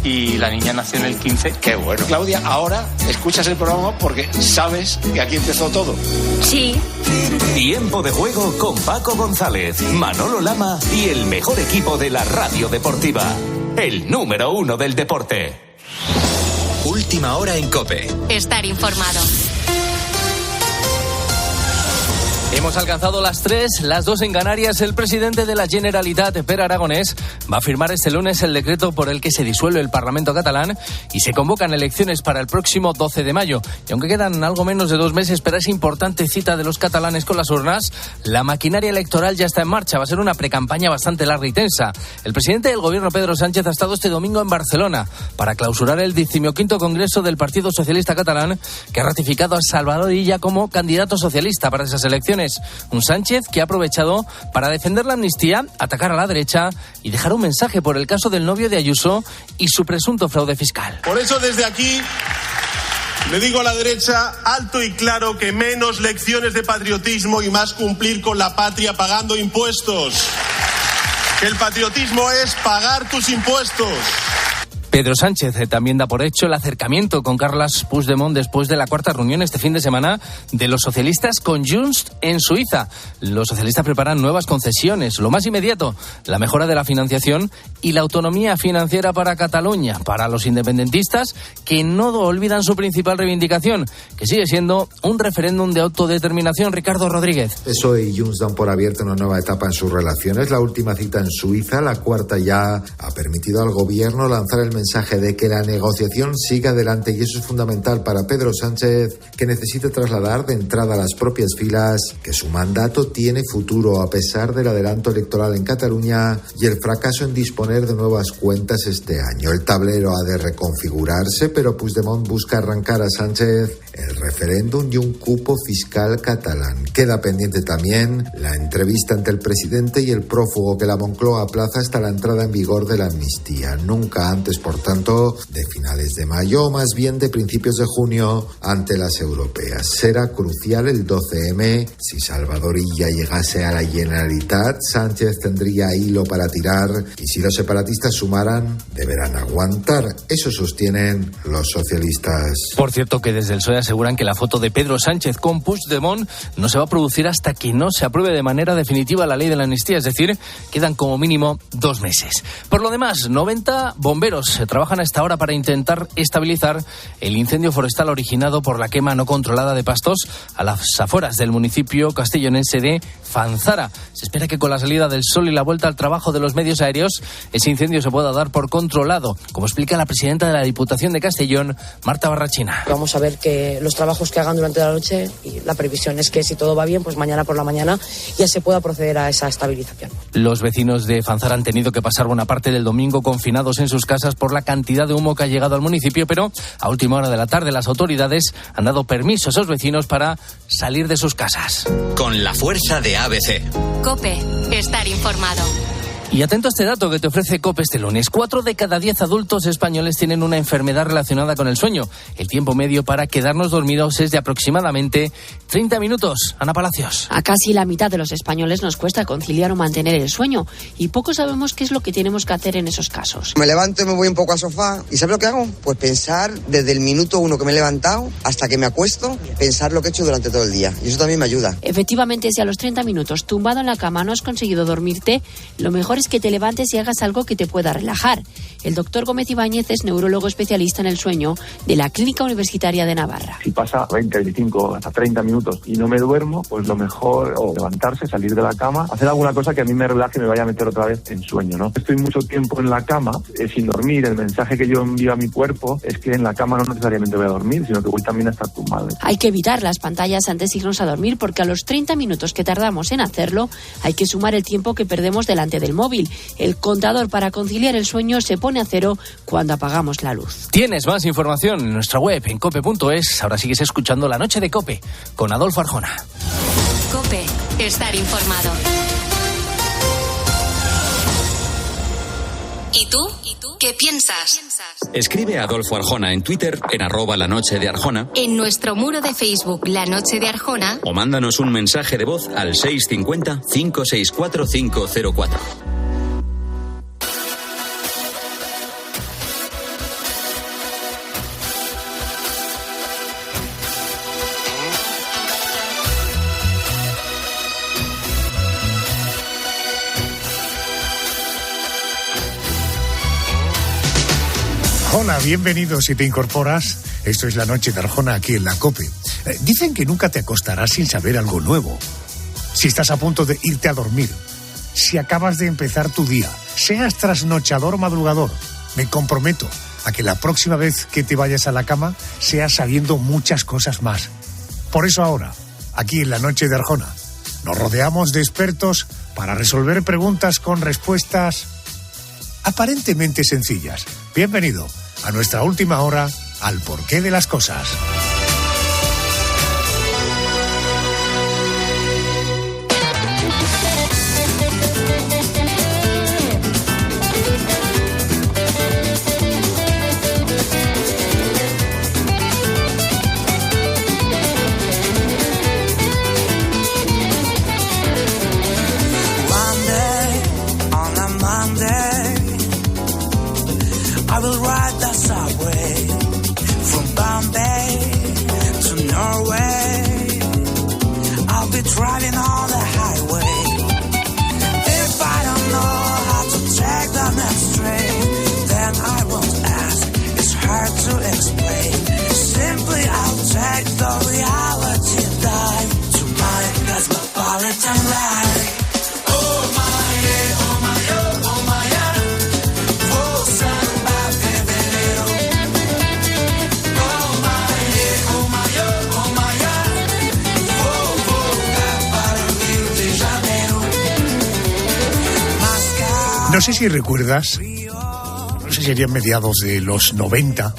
y la niña nació en el 15. Qué bueno. Claudia, ahora escuchas el programa porque sabes que aquí empezó todo. Sí. Tiempo de juego con Paco González, Manolo Lama y el mejor equipo de la radio deportiva. El número 1 del deporte. Última hora en COPE. Estar informado. Hemos alcanzado las 3, las 2 en Canarias. El presidente de la Generalitat, Pere Aragonès, va a firmar este lunes el decreto por el que se disuelve el Parlamento catalán y se convocan elecciones para el próximo 12 de mayo. Y aunque quedan algo menos de 2 meses para esa importante cita de los catalanes con las urnas, la maquinaria electoral ya está en marcha. Va a ser una precampaña bastante larga y tensa. El presidente del gobierno, Pedro Sánchez, ha estado este domingo en Barcelona para clausurar el 15º Congreso del Partido Socialista Catalán, que ha ratificado a Salvador Illa como candidato socialista para esas elecciones. Un Sánchez que ha aprovechado para defender la amnistía, atacar a la derecha y dejar un mensaje por el caso del novio de Ayuso y su presunto fraude fiscal. Por eso desde aquí le digo a la derecha alto y claro que menos lecciones de patriotismo y más cumplir con la patria pagando impuestos. Que el patriotismo es pagar tus impuestos. Pedro Sánchez también da por hecho el acercamiento con Carles Puigdemont después de la cuarta reunión este fin de semana de los socialistas con Junts en Suiza. Los socialistas preparan nuevas concesiones, lo más inmediato, la mejora de la financiación y la autonomía financiera para Cataluña, para los independentistas que no olvidan su principal reivindicación, que sigue siendo un referéndum de autodeterminación. Ricardo Rodríguez. PSOE y Junts dan por abierta una nueva etapa en sus relaciones. La última cita en Suiza, la cuarta ya, ha permitido al gobierno lanzar el mensaje de que la negociación siga adelante, y eso es fundamental para Pedro Sánchez, que necesita trasladar de entrada a las propias filas que su mandato tiene futuro a pesar del adelanto electoral en Cataluña y el fracaso en disponer de nuevas cuentas este año. El tablero ha de reconfigurarse, pero Puigdemont busca arrancar a Sánchez el referéndum y un cupo fiscal catalán. Queda pendiente también la entrevista ante el presidente y el prófugo que la Moncloa aplaza hasta la entrada en vigor de la amnistía. Nunca antes, por tanto, de finales de mayo o más bien de principios de junio ante las europeas. Será crucial el 12M. Si Salvador Illa llegase a la Generalitat, Sánchez tendría hilo para tirar, y si los separatistas sumaran, deberán aguantar. Eso sostienen los socialistas. Por cierto, que desde el PSOE aseguran que la foto de Pedro Sánchez con Puigdemont no se va a producir hasta que no se apruebe de manera definitiva la ley de la amnistía, es decir, quedan como mínimo 2 meses. Por lo demás, 90 bomberos trabajan a esta hora para intentar estabilizar el incendio forestal originado por la quema no controlada de pastos a las afueras del municipio castellonense de Fanzara. Se espera que con la salida del sol y la vuelta al trabajo de los medios aéreos, ese incendio se pueda dar por controlado, como explica la presidenta de la Diputación de Castellón, Marta Barrachina. Vamos a ver que los trabajos que hagan durante la noche, y la previsión es que si todo va bien, pues mañana por la mañana ya se pueda proceder a esa estabilización. Los vecinos de Fanzara han tenido que pasar buena parte del domingo confinados en sus casas por la cantidad de humo que ha llegado al municipio, pero a última hora de la tarde las autoridades han dado permiso a esos vecinos para salir de sus casas. Con la fuerza de ABC. COPE. Estar informado. Y atento a este dato que te ofrece COPE este lunes. 4 de cada 10 adultos españoles tienen una enfermedad relacionada con el sueño. El tiempo medio para quedarnos dormidos es de aproximadamente 30 minutos. Ana Palacios. A casi la mitad de los españoles nos cuesta conciliar o mantener el sueño, y poco sabemos qué es lo que tenemos que hacer en esos casos. Me levanto y me voy un poco al sofá. ¿Y sabes lo que hago? Pues pensar desde el minuto 1 que me he levantado hasta que me acuesto, pensar lo que he hecho durante todo el día. Y eso también me ayuda. Efectivamente, si a los 30 minutos tumbado en la cama no has conseguido dormirte, lo mejor es que te levantes y hagas algo que te pueda relajar. El doctor Gómez Ibáñez es neurólogo especialista en el sueño de la Clínica Universitaria de Navarra. Si pasa 20, 25, hasta 30 minutos y no me duermo, pues lo mejor o levantarse, salir de la cama, hacer alguna cosa que a mí me relaje y me vaya a meter otra vez en sueño, ¿no? Estoy mucho tiempo en la cama sin dormir. El mensaje que yo envío a mi cuerpo es que en la cama no necesariamente voy a dormir, sino que voy también a estar tumbado. Hay que evitar las pantallas antes de irnos a dormir, porque a los 30 minutos que tardamos en hacerlo hay que sumar el tiempo que perdemos delante del móvil. El contador para conciliar el sueño se pone a cero cuando apagamos la luz. Tienes más información en nuestra web en cope.es. Ahora sigues escuchando La Noche de COPE con Adolfo Arjona. COPE. Estar informado. ¿Y tú? ¿Qué piensas? Escribe a Adolfo Arjona en Twitter en @lanochedearjona, en nuestro muro de Facebook La Noche de Arjona, o mándanos un mensaje de voz al 650 564 504. Hola, bienvenido si te incorporas. Esto es La Noche de Arjona aquí en la COPE. Dicen que nunca te acostarás sin saber algo nuevo. Si estás a punto de irte a dormir, si acabas de empezar tu día, seas trasnochador o madrugador, me comprometo a que la próxima vez que te vayas a la cama seas sabiendo muchas cosas más. Por eso ahora, aquí en La Noche de Arjona, nos rodeamos de expertos para resolver preguntas con respuestas aparentemente sencillas. Bienvenido a nuestra última hora al porqué de las cosas. I will ride the subway from Bombay to Norway. I'll be driving on the highway. If I don't know how to take the next train, then I won't ask. It's hard to explain. Simply I'll take the reality dive to my cosmopolitan life. Oh my yeah, oh my oh, oh my yeah. No sé si recuerdas, no sé si serían mediados de los 90,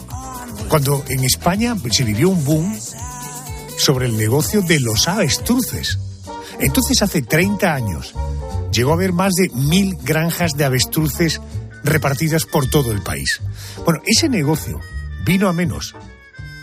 cuando en España se vivió un boom sobre el negocio de los avestruces. Entonces, hace 30 años, llegó a haber más de 1.000 granjas de avestruces repartidas por todo el país. Bueno, ese negocio vino a menos.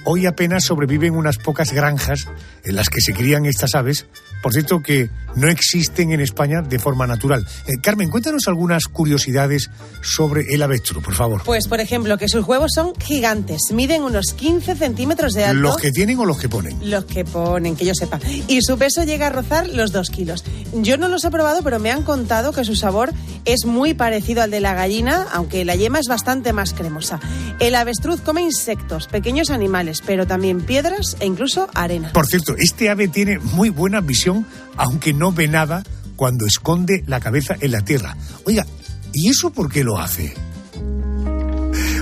Hoy apenas sobreviven unas pocas granjas en las que se crían estas aves, por cierto que no existen en España de forma natural. Carmen, cuéntanos algunas curiosidades sobre el avestruz, por favor. Pues, por ejemplo, que sus huevos son gigantes, miden unos 15 centímetros de alto. ¿Los que tienen o los que ponen? Los que ponen, que yo sepa. Y su peso llega a rozar los 2 kilos. Yo no los he probado, pero me han contado que su sabor es muy parecido al de la gallina, aunque la yema es bastante más cremosa. El avestruz come insectos, pequeños animales, pero también piedras e incluso arena. Por cierto, este ave tiene muy buena visión, aunque no ve nada cuando esconde la cabeza en la tierra. Oiga, ¿y eso por qué lo hace?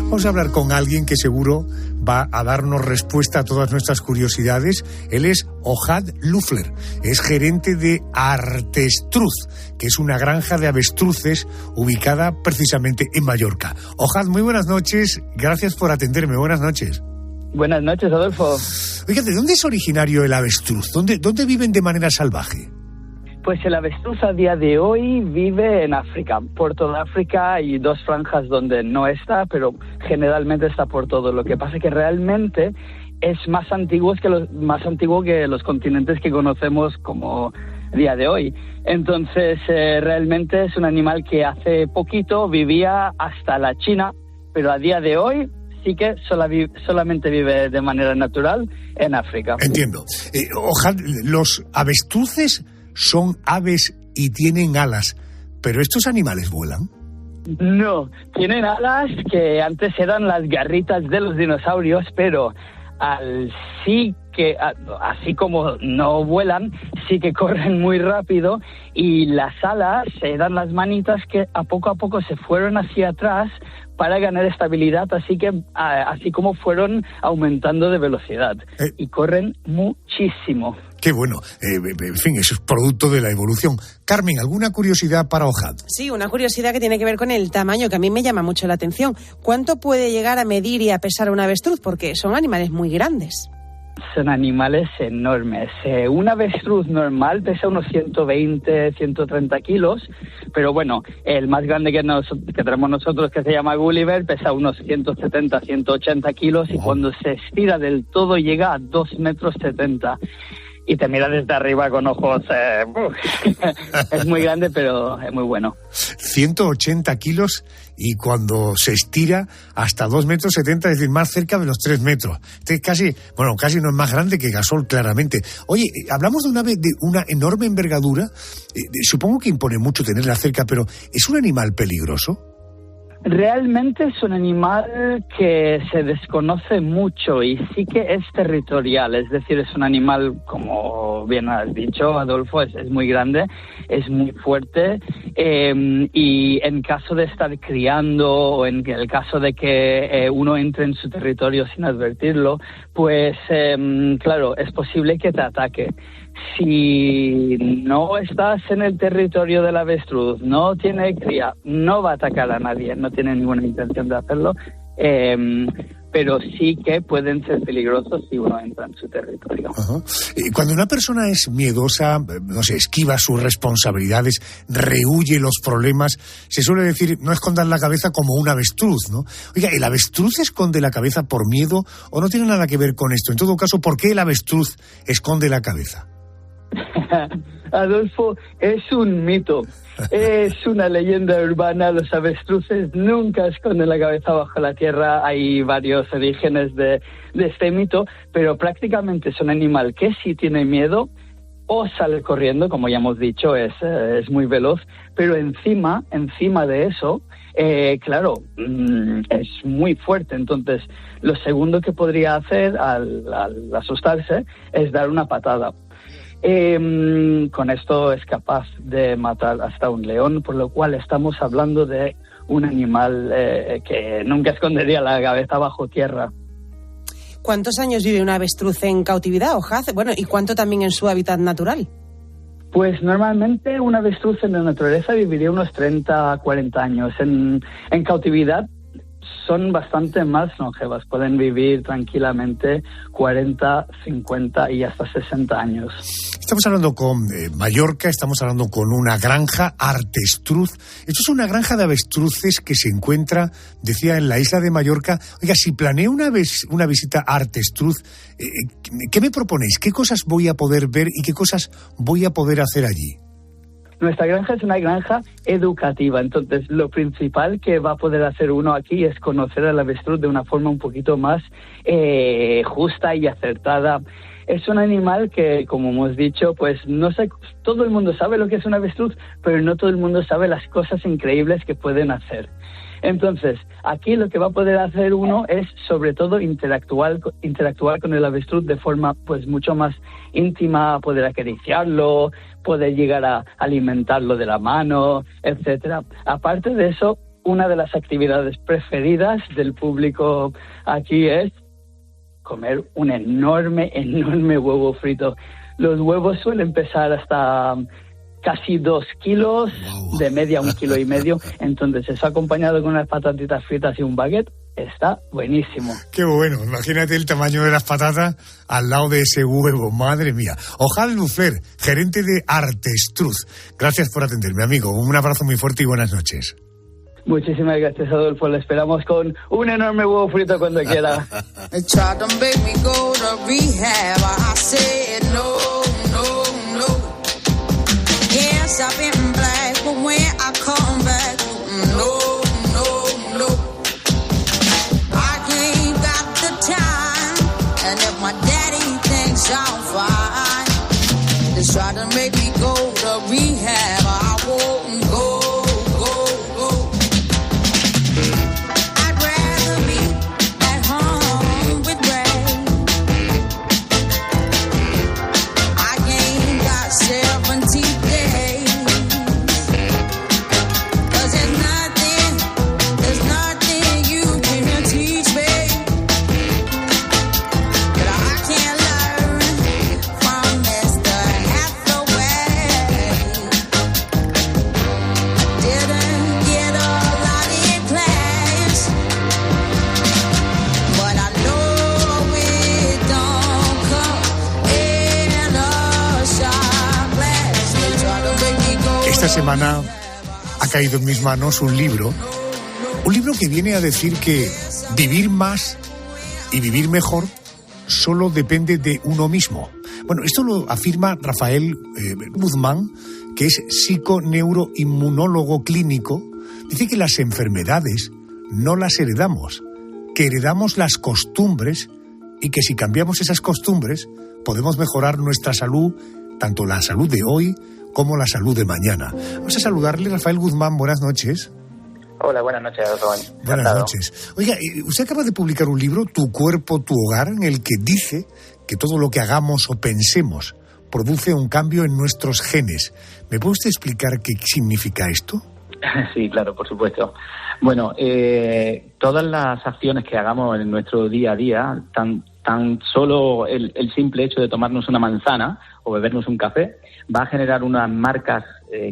Vamos a hablar con alguien que seguro va a darnos respuesta a todas nuestras curiosidades. Él es Ohad Lufler, es gerente de Artestruz, que es una granja de avestruces ubicada precisamente en Mallorca. Ohad, muy buenas noches, gracias por atenderme, buenas noches. Buenas noches, Adolfo. Oiga, ¿de dónde es originario el avestruz? ¿Dónde viven de manera salvaje? Pues el avestruz a día de hoy vive en África, por toda África, y 2 franjas donde no está, pero generalmente está por todo. Lo que pasa es que realmente es más antiguo que los continentes que conocemos como día de hoy. Entonces, realmente es un animal que hace poquito vivía hasta la China, pero a día de hoy sí que solamente vive de manera natural en África. Entiendo. Ojalá, los avestruces son aves y tienen alas, ¿pero estos animales vuelan? No, tienen alas que antes eran las garritas de los dinosaurios, pero así como no vuelan, sí que corren muy rápido, y las alas eran las manitas que a poco se fueron hacia atrás para ganar estabilidad, así como fueron aumentando de velocidad, y corren muchísimo. Qué bueno. En fin, eso es producto de la evolución. Carmen, ¿alguna curiosidad para Ohad? Sí, una curiosidad que tiene que ver con el tamaño, que a mí me llama mucho la atención. ¿Cuánto puede llegar a medir y a pesar un avestruz? Porque son animales muy grandes. Son animales enormes. Un avestruz normal pesa unos 120, 130 kilos, pero bueno, el más grande que tenemos nosotros, que se llama Gulliver, pesa unos 170, 180 kilos, y cuando se estira del todo llega a 2,70 metros. Y te mira desde arriba con ojos... es muy grande, pero es muy bueno. 180 kilos y cuando se estira hasta 2,70 metros, es decir, más cerca de los 3 metros. Casi no es más grande que Gasol, claramente. Oye, hablamos de un ave de una enorme envergadura. Supongo que impone mucho tenerla cerca, pero ¿es un animal peligroso? Realmente es un animal que se desconoce mucho y sí que es territorial, es decir, es un animal, como bien has dicho, Adolfo, es muy grande, es muy fuerte y en caso de estar criando o en el caso de que uno entre en su territorio sin advertirlo, pues claro, es posible que te ataque. Si no estás en el territorio del avestruz, no tiene cría, no va a atacar a nadie, no tiene ninguna intención de hacerlo, pero sí que pueden ser peligrosos si uno entra en su territorio. Ajá. Cuando una persona es miedosa, no sé, esquiva sus responsabilidades, rehúye los problemas, se suele decir no escondas la cabeza como un avestruz, ¿no? Oiga, ¿el avestruz esconde la cabeza por miedo o no tiene nada que ver con esto? En todo caso, ¿por qué el avestruz esconde la cabeza? Adolfo, es un mito, es una leyenda urbana. Los avestruces nunca esconden la cabeza bajo la tierra. Hay varios orígenes de este mito, pero prácticamente es un animal que si tiene miedo o sale corriendo, como ya hemos dicho, es muy veloz, pero encima de eso, claro, es muy fuerte. Entonces, lo segundo que podría hacer al asustarse es dar una patada. Con esto es capaz de matar hasta un león, por lo cual estamos hablando de un animal que nunca escondería la cabeza bajo tierra. ¿Cuántos años vive un avestruz en cautividad, Ojaz? Bueno, ¿y cuánto también en su hábitat natural? Pues normalmente un avestruz en la naturaleza viviría unos 30 a 40 años. En cautividad son bastante más longevas, pueden vivir tranquilamente 40, 50 y hasta 60 años. Estamos hablando con Mallorca, estamos hablando con una granja Artestruz. Esto es una granja de avestruces que se encuentra, decía, en la isla de Mallorca. Oiga, si planeo una visita a Artestruz, ¿qué me proponéis? ¿Qué cosas voy a poder ver y qué cosas voy a poder hacer allí? Nuestra granja es una granja educativa, entonces lo principal que va a poder hacer uno aquí es conocer al avestruz de una forma un poquito más justa y acertada. Es un animal que, como hemos dicho, pues no sé, todo el mundo sabe lo que es un avestruz, pero no todo el mundo sabe las cosas increíbles que pueden hacer. Entonces, aquí lo que va a poder hacer uno es, sobre todo, interactuar con el avestruz de forma pues mucho más íntima, poder acariciarlo, poder llegar a alimentarlo de la mano, etcétera. Aparte de eso, una de las actividades preferidas del público aquí es comer un enorme huevo frito. Los huevos suelen pesar hasta casi 2 kilos, de media 1,5 kilos. Entonces, eso acompañado con unas patatitas fritas y un baguette, está buenísimo. Qué bueno, imagínate el tamaño de las patatas al lado de ese huevo, madre mía. Ojal Lufer, gerente de Artestruz. Gracias por atenderme, amigo. Un abrazo muy fuerte y buenas noches. Muchísimas gracias, Adolfo. Le esperamos con un enorme huevo frito cuando quiera. I've been black, but when I come back, no. I ain't got the time, and if my daddy thinks I'm fine, they try to make me go to rehab. I won't go. I'd rather be at home with Ray. I ain't got 17 days. Esta semana ha caído en mis manos un libro que viene a decir que vivir más y vivir mejor solo depende de uno mismo. Bueno, esto lo afirma Rafael Guzmán, que es psiconeuroinmunólogo clínico. Dice que las enfermedades no las heredamos, que heredamos las costumbres y que si cambiamos esas costumbres podemos mejorar nuestra salud, tanto la salud de hoy como la salud de mañana. Vamos a saludarle, Rafael Guzmán, buenas noches. Hola, buenas noches, Rubén. Buenas noches. Oiga, usted acaba de publicar un libro, Tu cuerpo, tu hogar, en el que dice que todo lo que hagamos o pensemos produce un cambio en nuestros genes. ¿Me puede usted explicar qué significa esto? Sí, claro, por supuesto. Bueno, todas las acciones que hagamos en nuestro día a día, tan solo el simple hecho de tomarnos una manzana o bebernos un café, va a generar unas marcas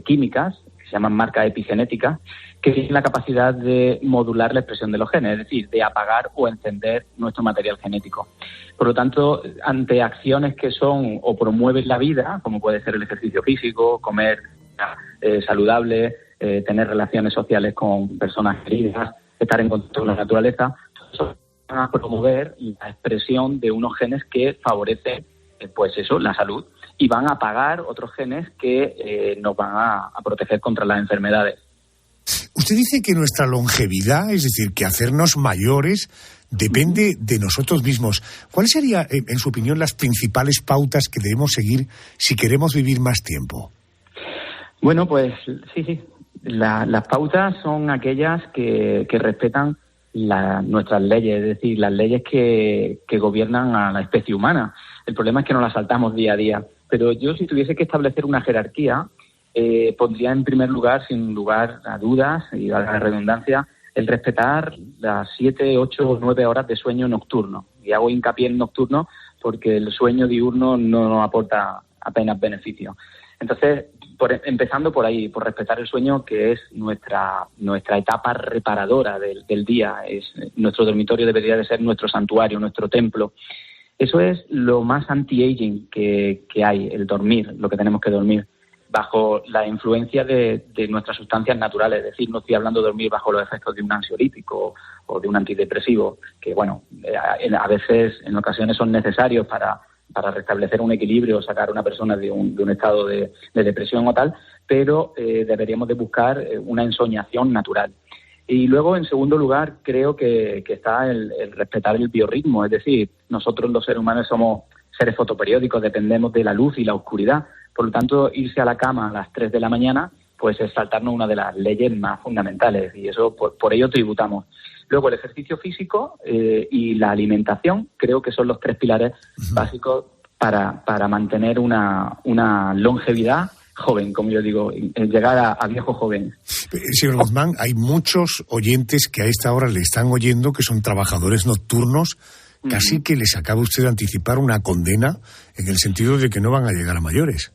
químicas, que se llaman marcas epigenéticas, que tienen la capacidad de modular la expresión de los genes, es decir, de apagar o encender nuestro material genético. Por lo tanto, ante acciones que son o promueven la vida, como puede ser el ejercicio físico, comer saludable, tener relaciones sociales con personas queridas, estar en contacto con la naturaleza, eso va a promover la expresión de unos genes que favorecen, pues eso, la salud, y van a apagar otros genes que nos van a proteger contra las enfermedades. Usted dice que nuestra longevidad, es decir, que hacernos mayores, depende de nosotros mismos. ¿Cuáles serían, en su opinión, las principales pautas que debemos seguir si queremos vivir más tiempo? Bueno, pues sí. Las pautas son aquellas que respetan nuestras leyes, es decir, las leyes que gobiernan a la especie humana. El problema es que nos las saltamos día a día. Pero yo, si tuviese que establecer una jerarquía, pondría en primer lugar, sin lugar a dudas, y valga la redundancia, el respetar las 7, 8 o 9 horas de sueño nocturno. Y hago hincapié en nocturno porque el sueño diurno no nos aporta apenas beneficio. Entonces, empezando por ahí, por respetar el sueño, que es nuestra etapa reparadora del día. Nuestro dormitorio debería de ser nuestro santuario, nuestro templo. Eso es lo más anti-aging que hay, el dormir, lo que tenemos que dormir, bajo la influencia de nuestras sustancias naturales. Es decir, no estoy hablando de dormir bajo los efectos de un ansiolítico o de un antidepresivo, que bueno, a veces, en ocasiones son necesarios para restablecer un equilibrio o sacar a una persona de un estado de depresión o tal, pero deberíamos de buscar una ensoñación natural. Y luego, en segundo lugar, creo que está el respetar el biorritmo, es decir, nosotros los seres humanos somos seres fotoperiódicos, dependemos de la luz y la oscuridad. Por lo tanto, irse a la cama a las 3 de la mañana, pues es saltarnos una de las leyes más fundamentales, y eso por ello tributamos. Luego, el ejercicio físico y la alimentación, creo que son los 3 pilares básicos para mantener una longevidad joven, como yo digo, llegar a viejo joven. Señor Guzmán, hay muchos oyentes que a esta hora le están oyendo que son trabajadores nocturnos. Casi que les acaba usted de anticipar una condena en el sentido de que no van a llegar a mayores.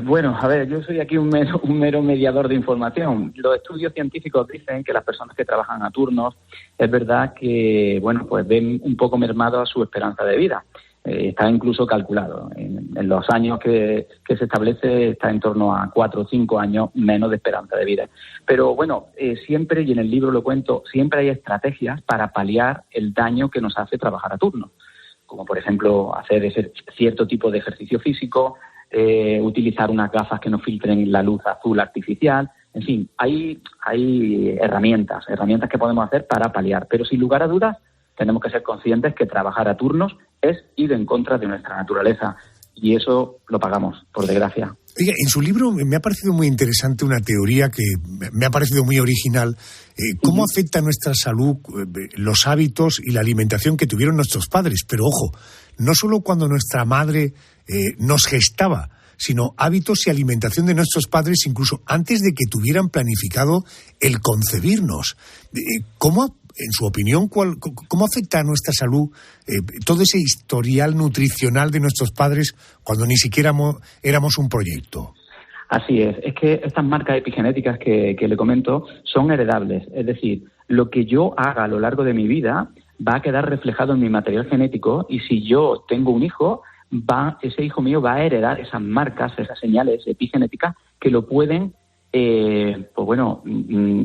Bueno, a ver, yo soy aquí un mero mediador de información. Los estudios científicos dicen que las personas que trabajan a turnos, es verdad que, bueno, pues ven un poco mermado a su esperanza de vida. Está incluso calculado. En los años que se establece está en torno a 4 o 5 años menos de esperanza de vida. Pero bueno, siempre, y en el libro lo cuento, siempre hay estrategias para paliar el daño que nos hace trabajar a turno. Como por ejemplo hacer ese cierto tipo de ejercicio físico, utilizar unas gafas que no filtren la luz azul artificial. En fin, hay herramientas que podemos hacer para paliar. Pero sin lugar a dudas, tenemos que ser conscientes que trabajar a turnos es ir en contra de nuestra naturaleza, y eso lo pagamos, por desgracia. Oiga, en su libro me ha parecido muy interesante una teoría que me ha parecido muy original. ¿Cómo afecta a nuestra salud los hábitos y la alimentación que tuvieron nuestros padres? Pero ojo, no solo cuando nuestra madre nos gestaba, sino hábitos y alimentación de nuestros padres incluso antes de que tuvieran planificado el concebirnos. ¿Cómo, en su opinión, cómo afecta a nuestra salud todo ese historial nutricional de nuestros padres cuando ni siquiera éramos un proyecto? Así es que estas marcas epigenéticas que le comento son heredables, es decir, lo que yo haga a lo largo de mi vida va a quedar reflejado en mi material genético, y si yo tengo un hijo, ese hijo mío va a heredar esas marcas, esas señales epigenéticas que lo pueden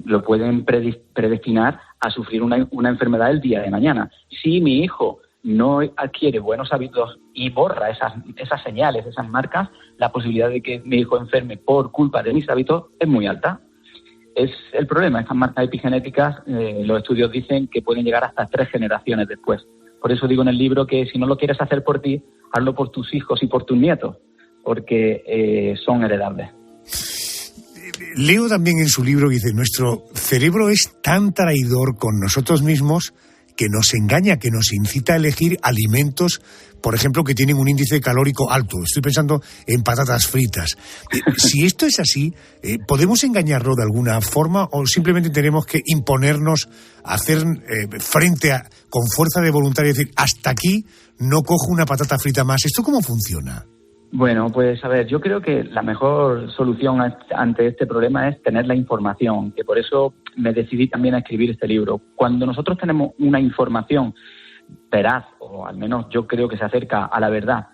lo pueden predestinar a sufrir una enfermedad el día de mañana. Si mi hijo no adquiere buenos hábitos y borra esas señales, esas marcas, la posibilidad de que mi hijo enferme por culpa de mis hábitos es muy alta. Es el problema. Estas marcas epigenéticas, los estudios dicen que pueden llegar hasta 3 generaciones después. Por eso digo en el libro que si no lo quieres hacer por ti, hazlo por tus hijos y por tus nietos, porque son heredables. Leo también en su libro que dice, nuestro cerebro es tan traidor con nosotros mismos que nos engaña, que nos incita a elegir alimentos, por ejemplo, que tienen un índice calórico alto. Estoy pensando en patatas fritas. Si esto es así, ¿podemos engañarlo de alguna forma o simplemente tenemos que imponernos, hacer frente con fuerza de voluntad y decir, hasta aquí no cojo una patata frita más? ¿Esto cómo funciona? Bueno, pues a ver, yo creo que la mejor solución ante este problema es tener la información, que por eso me decidí también a escribir este libro. Cuando nosotros tenemos una información veraz, o al menos yo creo que se acerca a la verdad,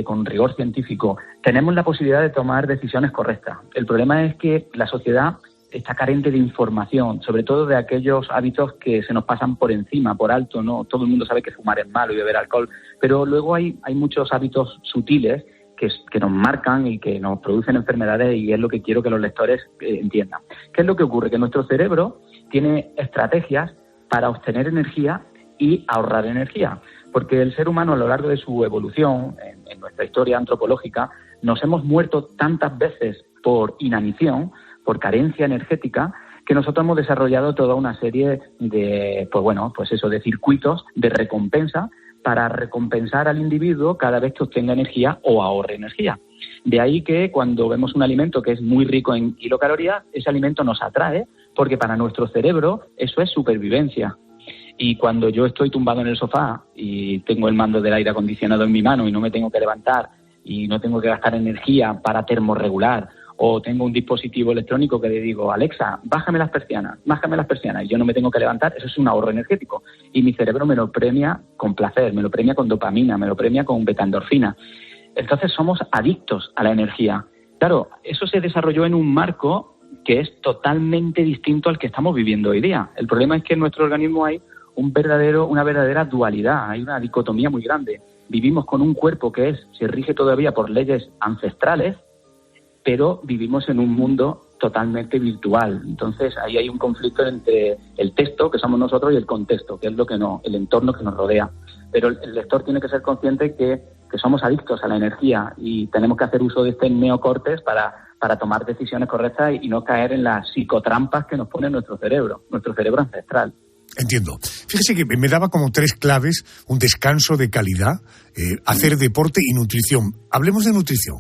con rigor científico, tenemos la posibilidad de tomar decisiones correctas. El problema es que la sociedad está carente de información, sobre todo de aquellos hábitos que se nos pasan por encima, por alto, ¿no? Todo el mundo sabe que fumar es malo y beber alcohol, pero luego hay muchos hábitos sutiles que nos marcan y que nos producen enfermedades, y es lo que quiero que los lectores entiendan. ¿Qué es lo que ocurre? Que nuestro cerebro tiene estrategias para obtener energía y ahorrar energía, porque el ser humano a lo largo de su evolución, en nuestra historia antropológica, nos hemos muerto tantas veces por inanición, por carencia energética, que nosotros hemos desarrollado toda una serie de, de circuitos de recompensa para recompensar al individuo cada vez que obtenga energía o ahorre energía. De ahí que cuando vemos un alimento que es muy rico en kilocalorías, ese alimento nos atrae porque para nuestro cerebro eso es supervivencia. Y cuando yo estoy tumbado en el sofá y tengo el mando del aire acondicionado en mi mano y no me tengo que levantar y no tengo que gastar energía para termorregular, o tengo un dispositivo electrónico que le digo, Alexa, bájame las persianas, y yo no me tengo que levantar, eso es un ahorro energético. Y mi cerebro me lo premia con placer, me lo premia con dopamina, me lo premia con beta-endorfina. Entonces somos adictos a la energía. Claro, eso se desarrolló en un marco que es totalmente distinto al que estamos viviendo hoy día. El problema es que en nuestro organismo hay una verdadera dualidad, hay una dicotomía muy grande. Vivimos con un cuerpo que se rige todavía por leyes ancestrales, pero vivimos en un mundo totalmente virtual. Entonces, ahí hay un conflicto entre el texto, que somos nosotros, y el contexto, que es el entorno que nos rodea. Pero el lector tiene que ser consciente que somos adictos a la energía y tenemos que hacer uso de este neocortes para tomar decisiones correctas y no caer en las psicotrampas que nos pone nuestro cerebro ancestral. Entiendo. Fíjese que me daba como 3 claves: un descanso de calidad, hacer deporte y nutrición. Hablemos de nutrición.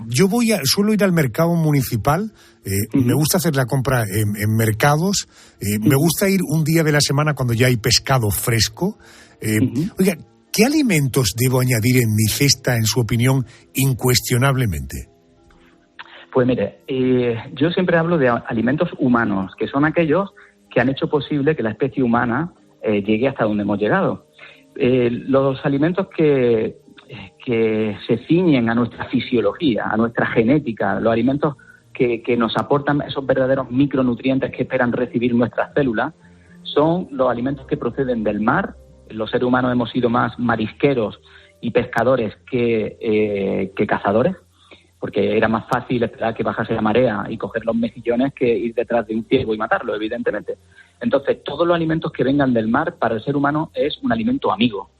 Yo suelo ir al mercado municipal, me gusta hacer la compra en mercados, me gusta ir un día de la semana cuando ya hay pescado fresco. Oiga, ¿qué alimentos debo añadir en mi cesta, en su opinión, incuestionablemente? Pues mire, yo siempre hablo de alimentos humanos, que son aquellos que han hecho posible que la especie humana llegue hasta donde hemos llegado. Los alimentos que se ciñen a nuestra fisiología, a nuestra genética, los alimentos que nos aportan esos verdaderos micronutrientes que esperan recibir nuestras células, son los alimentos que proceden del mar. Los seres humanos hemos sido más marisqueros y pescadores que cazadores, porque era más fácil esperar que bajase la marea y coger los mejillones que ir detrás de un ciervo y matarlo, evidentemente. Entonces, todos los alimentos que vengan del mar para el ser humano es un alimento amigo.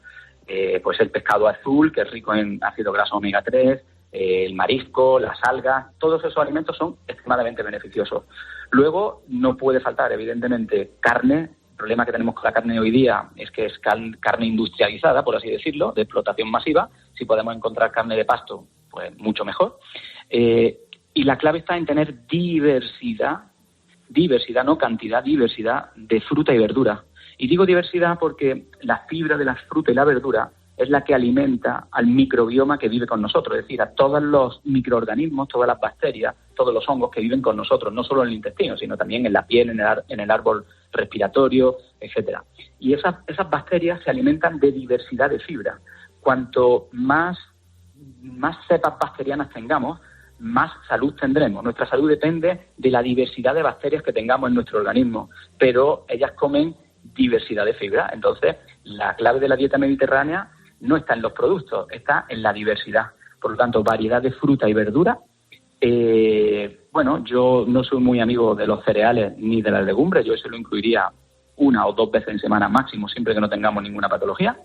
Pues el pescado azul, que es rico en ácido graso omega 3, el marisco, las algas, todos esos alimentos son extremadamente beneficiosos. Luego, no puede faltar, evidentemente, carne. El problema que tenemos con la carne hoy día es que es carne industrializada, por así decirlo, de explotación masiva. Si podemos encontrar carne de pasto, pues mucho mejor. Y la clave está en tener diversidad, no cantidad, diversidad de fruta y verdura. Y digo diversidad porque la fibra de la fruta y la verdura es la que alimenta al microbioma que vive con nosotros, es decir, a todos los microorganismos, todas las bacterias, todos los hongos que viven con nosotros, no solo en el intestino, sino también en la piel, en el árbol respiratorio, etcétera. Y esas bacterias se alimentan de diversidad de fibra. Cuanto más cepas bacterianas tengamos, más salud tendremos. Nuestra salud depende de la diversidad de bacterias que tengamos en nuestro organismo, pero ellas comen diversidad de fibra. Entonces, la clave de la dieta mediterránea no está en los productos, está en la diversidad. Por lo tanto, variedad de fruta y verdura. Yo no soy muy amigo de los cereales ni de las legumbres, yo eso lo incluiría 1 o 2 veces en semana máximo, siempre que no tengamos ninguna patología.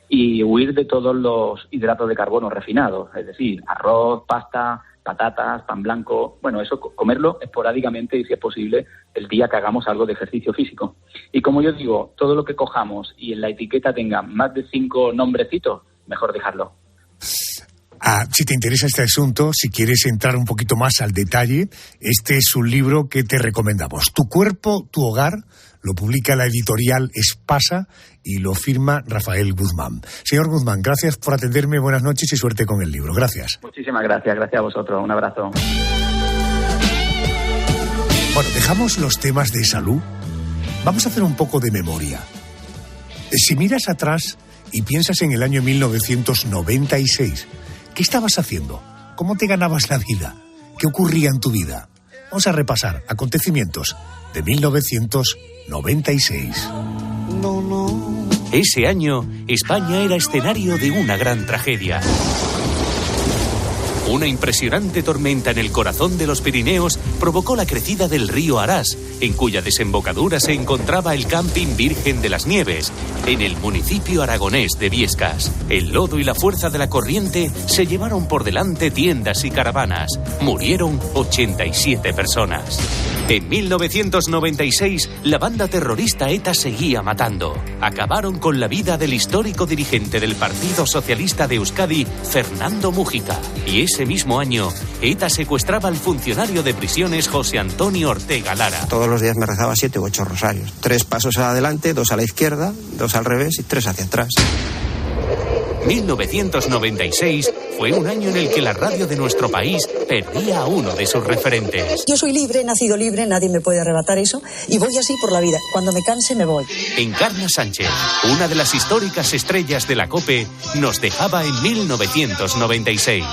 Y huir de todos los hidratos de carbono refinados, es decir, arroz, pasta patatas, pan blanco, bueno, eso comerlo esporádicamente y si es posible el día que hagamos algo de ejercicio físico. Y como yo digo, todo lo que cojamos y en la etiqueta tenga más de 5 nombrecitos, mejor dejarlo. Si te interesa este asunto, si quieres entrar un poquito más al detalle, este es un libro que te recomendamos. Tu cuerpo, tu hogar, lo publica la editorial Espasa y lo firma Rafael Guzmán. Señor Guzmán, gracias por atenderme, buenas noches y suerte con el libro. Gracias. Muchísimas gracias a vosotros, un abrazo. Bueno, dejamos los temas de salud. Vamos a hacer un poco de memoria. Si miras atrás y piensas en el año 1996, ¿qué estabas haciendo? ¿Cómo te ganabas la vida? ¿Qué ocurría en tu vida? Vamos a repasar acontecimientos de 1996. Ese año, España era escenario de una gran tragedia. Una impresionante tormenta en el corazón de los Pirineos provocó la crecida del río Arás, en cuya desembocadura se encontraba el camping Virgen de las Nieves, en el municipio aragonés de Biescas. El lodo y la fuerza de la corriente se llevaron por delante tiendas y caravanas. Murieron 87 personas. En 1996, la banda terrorista ETA seguía matando. Acabaron con la vida del histórico dirigente del Partido Socialista de Euskadi, Fernando Mújica. Y ese mismo año, ETA secuestraba al funcionario de prisiones José Antonio Ortega Lara. Todos los días me rezaba 7 u 8 rosarios. 3 pasos adelante, 2 a la izquierda, 2 al revés y 3 hacia atrás. 1996 fue un año en el que la radio de nuestro país perdía a uno de sus referentes. Yo soy libre, he nacido libre, nadie me puede arrebatar eso y voy así por la vida. Cuando me canse me voy. Encarna Sánchez, una de las históricas estrellas de la COPE, nos dejaba en 1996.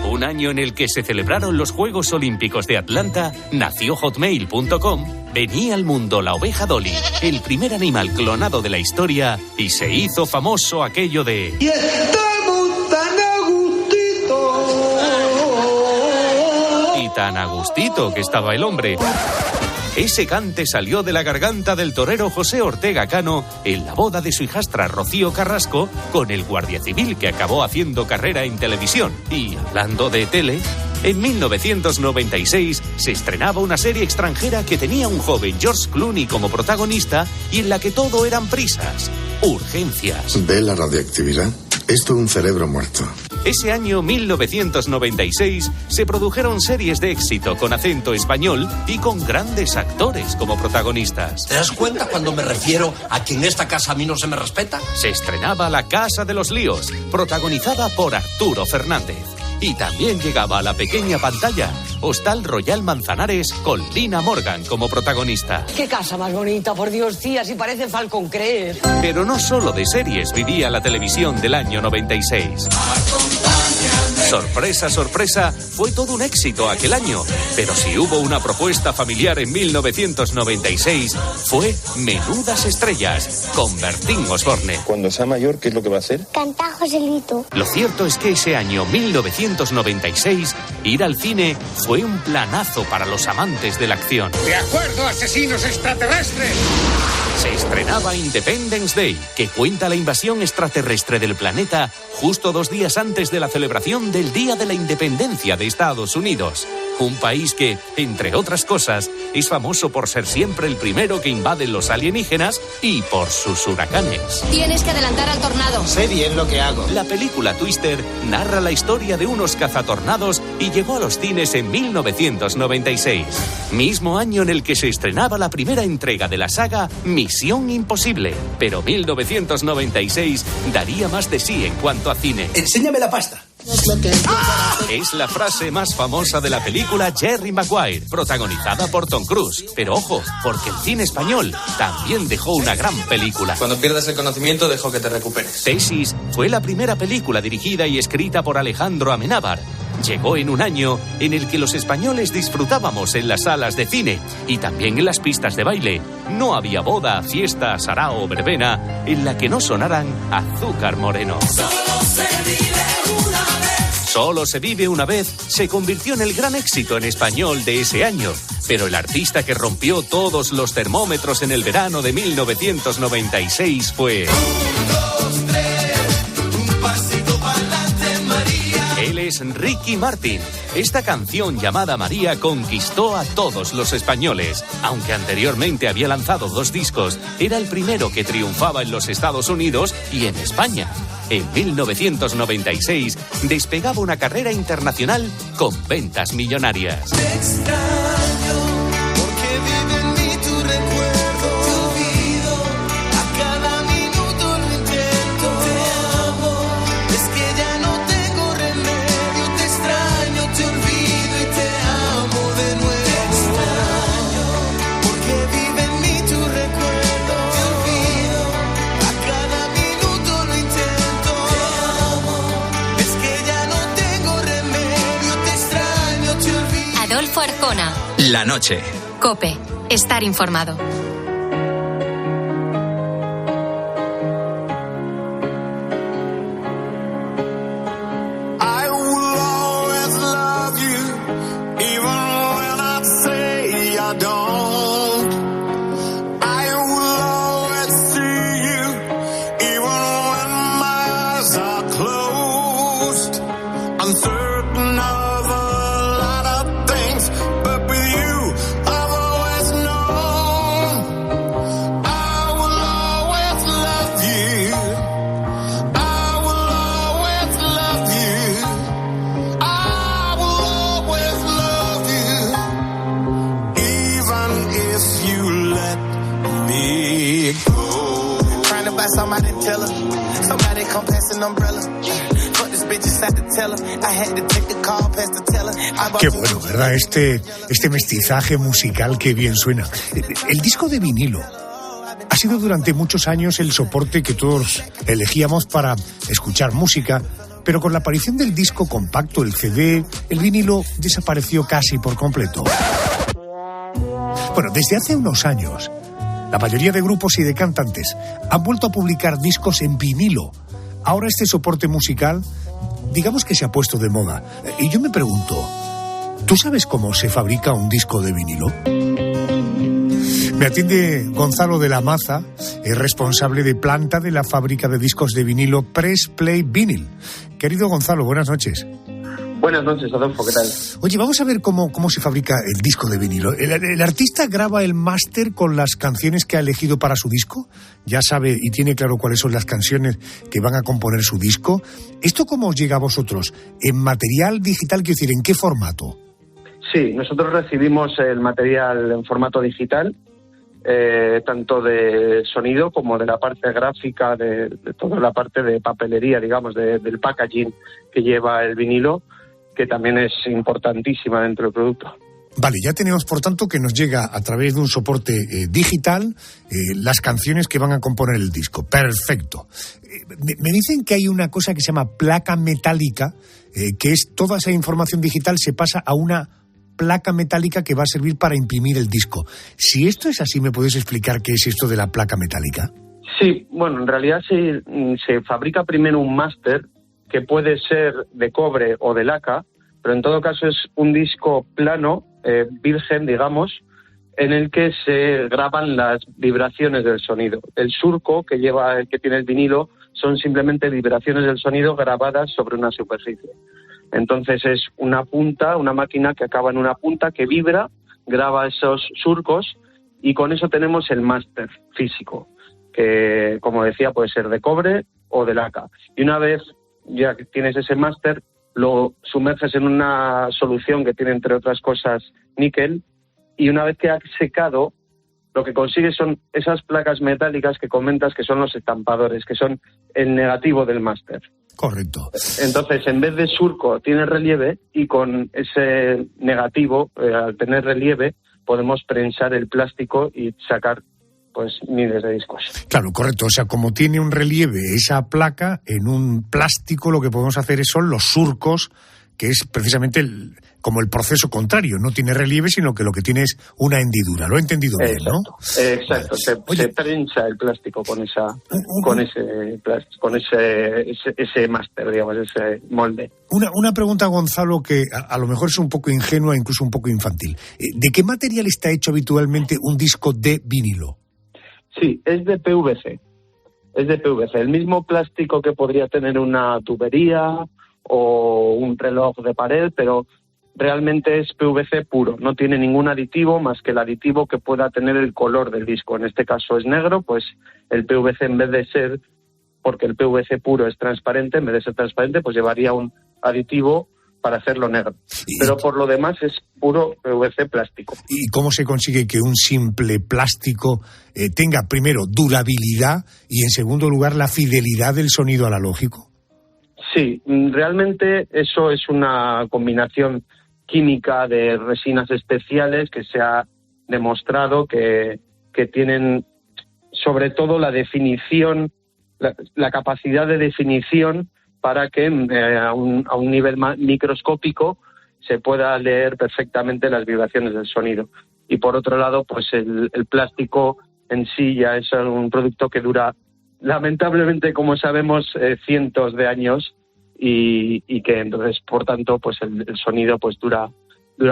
Un año en el que se celebraron los Juegos Olímpicos de Atlanta, nació Hotmail.com. Venía al mundo la oveja Dolly, el primer animal clonado de la historia, y se hizo famoso aquello de... Y estamos tan a gustito. Y tan a gustito que estaba el hombre. Ese cante salió de la garganta del torero José Ortega Cano en la boda de su hijastra Rocío Carrasco con el guardia civil que acabó haciendo carrera en televisión. Y hablando de tele... En 1996 se estrenaba una serie extranjera que tenía un joven George Clooney como protagonista y en la que todo eran prisas, urgencias. ¿Ve la radiactividad? Esto es un cerebro muerto. Ese año 1996 se produjeron series de éxito con acento español y con grandes actores como protagonistas. ¿Te das cuenta cuando me refiero a que en esta casa a mí no se me respeta? Se estrenaba La Casa de los Líos, protagonizada por Arturo Fernández. Y también llegaba a la pequeña pantalla Hostal Royal Manzanares con Lina Morgan como protagonista. ¡Qué casa más bonita, por Dios, tía! Si parece Falcon Crest. Pero no solo de series vivía la televisión del año 96. Sorpresa, sorpresa, fue todo un éxito aquel año. Pero si hubo una propuesta familiar en 1996, fue Menudas Estrellas, con Bertín Osborne. Cuando sea mayor, ¿qué es lo que va a hacer? Cantar Joselito. Lo cierto es que ese año 1996, ir al cine fue un planazo para los amantes de la acción. ¡De acuerdo, asesinos extraterrestres! Se estrenaba Independence Day, que cuenta la invasión extraterrestre del planeta justo 2 días antes de la celebración del Día de la Independencia de Estados Unidos. Un país que, entre otras cosas, es famoso por ser siempre el primero que invaden los alienígenas y por sus huracanes. Tienes que adelantar al tornado. Sé bien lo que hago. La película Twister narra la historia de unos cazatornados y llegó a los cines en 1996. Mismo año en el que se estrenaba la primera entrega de la saga Misión Imposible. Pero 1996 daría más de sí en cuanto a cine. Enséñame la pasta. Es la frase más famosa de la película Jerry Maguire, protagonizada por Tom Cruise. Pero ojo, porque el cine español también dejó una gran película. Cuando pierdas el conocimiento, dejo que te recuperes. Tesis fue la primera película dirigida y escrita por Alejandro Amenábar. Llegó en un año en el que los españoles disfrutábamos en las salas de cine y también en las pistas de baile. No había boda, fiesta, sarao o verbena en la que no sonaran Azúcar Moreno. Solo se vive una vez se convirtió en el gran éxito en español de ese año, pero el artista que rompió todos los termómetros en el verano de 1996 fue... Él es es Ricky Martin. Esta canción llamada María conquistó a todos los españoles. Aunque anteriormente había lanzado 2 discos, era el primero que triunfaba en los Estados Unidos y en España. En 1996 despegaba una carrera internacional con ventas millonarias. Te extraño porque vive en mí tu recuerdo. Te olvido, a cada minuto lo intento. Te amo, es que ya no tengo remedio. Te extraño, te olvido y te amo de nuevo. Te extraño porque vive en mí tu recuerdo. Te olvido, a cada minuto lo intento. Te amo, es que ya no tengo remedio. Te extraño, te olvido. Adolfo Arjona. La noche. COPE. Estar informado. I will always love you, even when I say I don't. I will always see you, even when my eyes are closed. I'm certain of a lot of things, but with you, I've always known. I will always love you. I will always love you. I will always love you, even if you let me go. Trying to buy somebody to tell her, somebody come pass an umbrella. Fuck this bitch inside the teller. I had to take the call past the teller. Qué bueno, ¿verdad? Este mestizaje musical, qué bien suena. El disco de vinilo ha sido durante muchos años el soporte que todos elegíamos para escuchar música, pero con la aparición del disco compacto, el CD, el vinilo desapareció casi por completo. Bueno, desde hace unos años, la mayoría de grupos y de cantantes han vuelto a publicar discos en vinilo. Ahora este soporte musical, digamos que se ha puesto de moda. Y yo me pregunto, ¿tú sabes cómo se fabrica un disco de vinilo? Me atiende Gonzalo de la Maza, es responsable de planta de la fábrica de discos de vinilo Press Play Vinyl. Querido Gonzalo, buenas noches. Buenas noches, Adolfo, ¿qué tal? Oye, vamos a ver cómo se fabrica el disco de vinilo. ¿El artista graba el máster con las canciones que ha elegido para su disco? Ya sabe y tiene claro cuáles son las canciones que van a componer su disco. ¿Esto cómo os llega a vosotros? ¿En material digital? Quiero decir, ¿en qué formato? Sí, nosotros recibimos el material en formato digital, tanto de sonido como de la parte gráfica, de toda la parte de papelería, digamos, del packaging que lleva el vinilo, que también es importantísima dentro del producto. Vale, ya tenemos, por tanto, que nos llega a través de un soporte digital las canciones que van a componer el disco. Perfecto. Me dicen que hay una cosa que se llama placa metálica, que es toda esa información digital se pasa a una placa metálica que va a servir para imprimir el disco. Si esto es así, ¿me puedes explicar qué es esto de la placa metálica? Sí, bueno, en realidad se fabrica primero un máster, que puede ser de cobre o de laca, pero en todo caso es un disco plano, virgen, digamos, en el que se graban las vibraciones del sonido. El surco que tiene el vinilo son simplemente vibraciones del sonido grabadas sobre una superficie. Entonces es una punta, una máquina que acaba en una punta que vibra, graba esos surcos y con eso tenemos el máster físico, que, como decía, puede ser de cobre o de laca. Y una vez ya que tienes ese máster, lo sumerges en una solución que tiene, entre otras cosas, níquel, y una vez que ha secado, lo que consigues son esas placas metálicas que comentas que son los estampadores, que son el negativo del máster. Correcto. Entonces, en vez de surco, tiene relieve, y con ese negativo, al tener relieve, podemos prensar el plástico y sacar pues miles de discos. Claro, correcto. O sea, como tiene un relieve esa placa, en un plástico lo que podemos hacer son los surcos, que es precisamente como el proceso contrario. No tiene relieve, sino que lo que tiene es una hendidura. Lo he entendido bien, ¿no? Exacto. Se prensa el plástico con ese máster, digamos, ese molde. Una pregunta, Gonzalo, que a lo mejor es un poco ingenua, incluso un poco infantil. ¿De qué material está hecho habitualmente un disco de vinilo? Sí, es de PVC. Es de PVC. El mismo plástico que podría tener una tubería o un reloj de pared, pero realmente es PVC puro, no tiene ningún aditivo más que el aditivo que pueda tener el color del disco. En este caso es negro, pues el PVC, en vez de ser, porque el PVC puro es transparente, en vez de ser transparente, pues llevaría un aditivo para hacerlo negro. Pero por lo demás es puro PVC plástico. ¿Y cómo se consigue que un simple plástico tenga, primero, durabilidad y, en segundo lugar, la fidelidad del sonido analógico? Sí, realmente eso es una combinación química de resinas especiales que se ha demostrado que tienen sobre todo la definición, la capacidad de definición para que a un nivel microscópico se pueda leer perfectamente las vibraciones del sonido. Y por otro lado, pues el plástico en sí ya es un producto que dura, lamentablemente, como sabemos, cientos de años y que entonces, por tanto, pues el sonido pues dura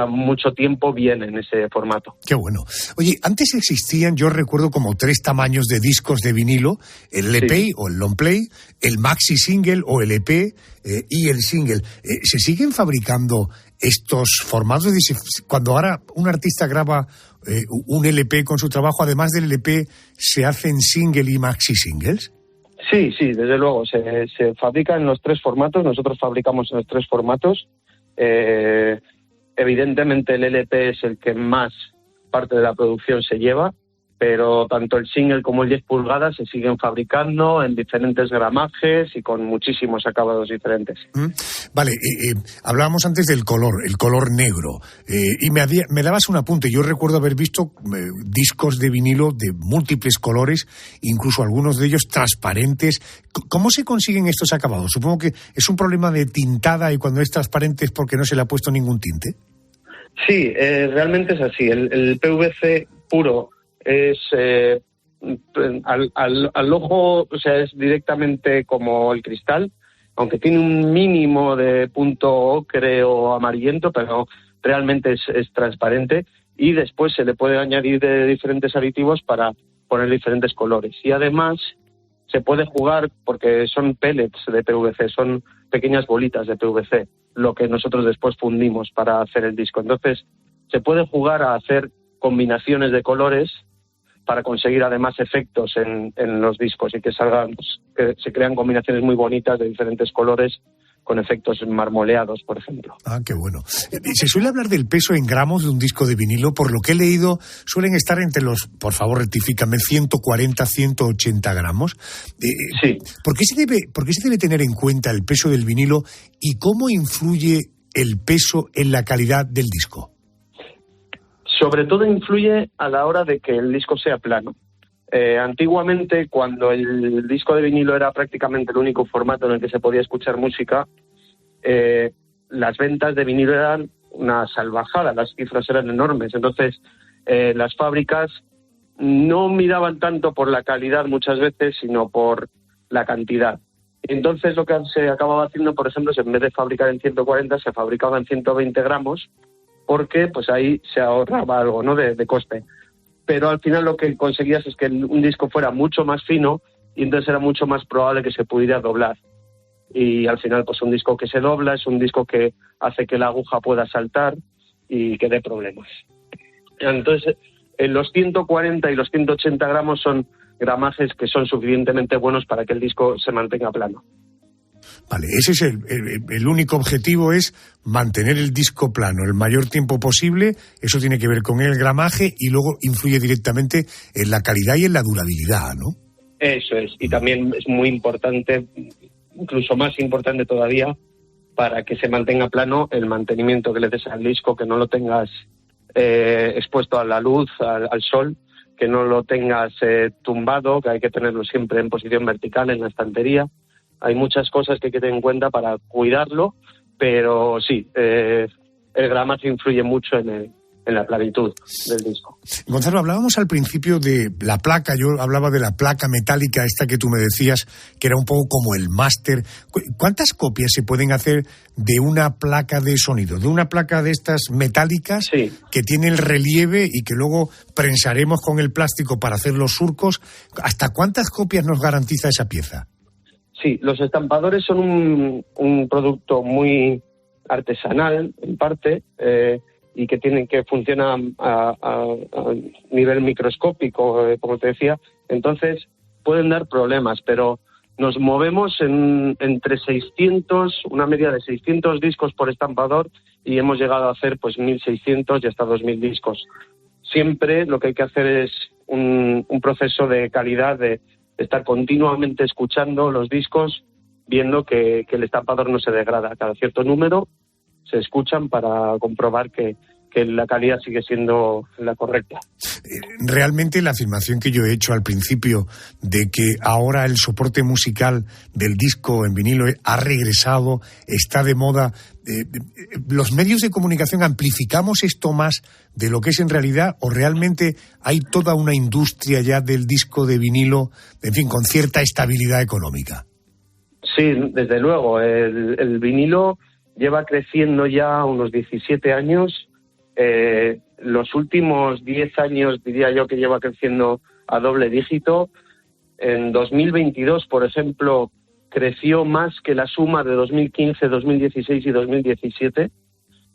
mucho tiempo bien en ese formato. Qué bueno. Oye, antes existían, yo recuerdo, como 3 tamaños de discos de vinilo: el LP o el long play, el maxi single o el EP y el single. ¿Se siguen fabricando estos formatos? Cuando ahora un artista graba un LP con su trabajo, además del LP, ¿se hacen single y maxi singles? Sí, desde luego. Se fabrica en los 3 formatos. Nosotros fabricamos en los 3 formatos. Evidentemente el LP es el que más parte de la producción se lleva, pero tanto el single como el 10 pulgadas se siguen fabricando en diferentes gramajes y con muchísimos acabados diferentes. Vale, hablábamos antes del color, el color negro, y me dabas un apunte. Yo recuerdo haber visto discos de vinilo de múltiples colores, incluso algunos de ellos transparentes. ¿Cómo se consiguen estos acabados? Supongo que es un problema de tintada, y cuando es transparente es porque no se le ha puesto ningún tinte. Sí, realmente es así. El PVC puro es al ojo, o sea, es directamente como el cristal, aunque tiene un mínimo de punto ocre o amarillento, pero realmente es transparente, y después se le puede añadir de diferentes aditivos para poner diferentes colores. Y además se puede jugar, porque son pellets de PVC, son pequeñas bolitas de PVC, lo que nosotros después fundimos para hacer el disco. Entonces se puede jugar a hacer combinaciones de colores para conseguir además efectos en los discos, y que salgan, pues, que se crean combinaciones muy bonitas de diferentes colores con efectos marmoleados, por ejemplo. Ah, qué bueno. Se suele hablar del peso en gramos de un disco de vinilo. Por lo que he leído, suelen estar entre los, por favor rectifícame, 140, 180 gramos. Sí. ¿Por qué se debe tener en cuenta el peso del vinilo y cómo influye el peso en la calidad del disco? Sobre todo influye a la hora de que el disco sea plano. Antiguamente, cuando el disco de vinilo era prácticamente el único formato en el que se podía escuchar música, las ventas de vinilo eran una salvajada, las cifras eran enormes. Entonces, las fábricas no miraban tanto por la calidad muchas veces, sino por la cantidad. Entonces, lo que se acababa haciendo, por ejemplo, es, en vez de fabricar en 140, se fabricaba en 120 gramos, porque pues ahí se ahorraba algo, ¿no?, de coste. Pero al final lo que conseguías es que un disco fuera mucho más fino, y entonces era mucho más probable que se pudiera doblar. Y al final, pues un disco que se dobla es un disco que hace que la aguja pueda saltar y que dé problemas. Entonces, los 140 y los 180 gramos son gramajes que son suficientemente buenos para que el disco se mantenga plano. Vale, ese es el único objetivo, es mantener el disco plano el mayor tiempo posible. Eso tiene que ver con el gramaje y luego influye directamente en la calidad y en la durabilidad, ¿no? Eso es, y también es muy importante, incluso más importante todavía, para que se mantenga plano, el mantenimiento que le des al disco, que no lo tengas expuesto a la luz, al sol, que no lo tengas tumbado, que hay que tenerlo siempre en posición vertical en la estantería. Hay muchas cosas que hay que tener en cuenta para cuidarlo, pero sí, el gramaje influye mucho en la planitud del disco. Gonzalo, hablábamos al principio de la placa. Yo hablaba de la placa metálica esta que tú me decías, que era un poco como el máster. ¿Cuántas copias se pueden hacer de una placa de sonido? De una placa de estas metálicas, sí, que tiene el relieve y que luego prensaremos con el plástico para hacer los surcos. ¿Hasta cuántas copias nos garantiza esa pieza? Sí, los estampadores son un producto muy artesanal, en parte, y que funciona a nivel microscópico, como te decía. Entonces, pueden dar problemas, pero nos movemos entre 600, una media de 600 discos por estampador, y hemos llegado a hacer pues 1.600 y hasta 2.000 discos. Siempre lo que hay que hacer es un proceso de calidad, de estar continuamente escuchando los discos, viendo que el estampador no se degrada. Cada cierto número se escuchan para comprobar que la calidad sigue siendo la correcta. Realmente la afirmación que yo he hecho al principio de que ahora el soporte musical del disco en vinilo ha regresado, está de moda, ¿los medios de comunicación amplificamos esto más de lo que es en realidad, o realmente hay toda una industria ya del disco de vinilo, en fin, con cierta estabilidad económica? Sí, desde luego. El vinilo lleva creciendo ya unos 17 años. Los últimos 10 años diría yo que lleva creciendo a doble dígito. En 2022, por ejemplo, creció más que la suma de 2015, 2016 y 2017.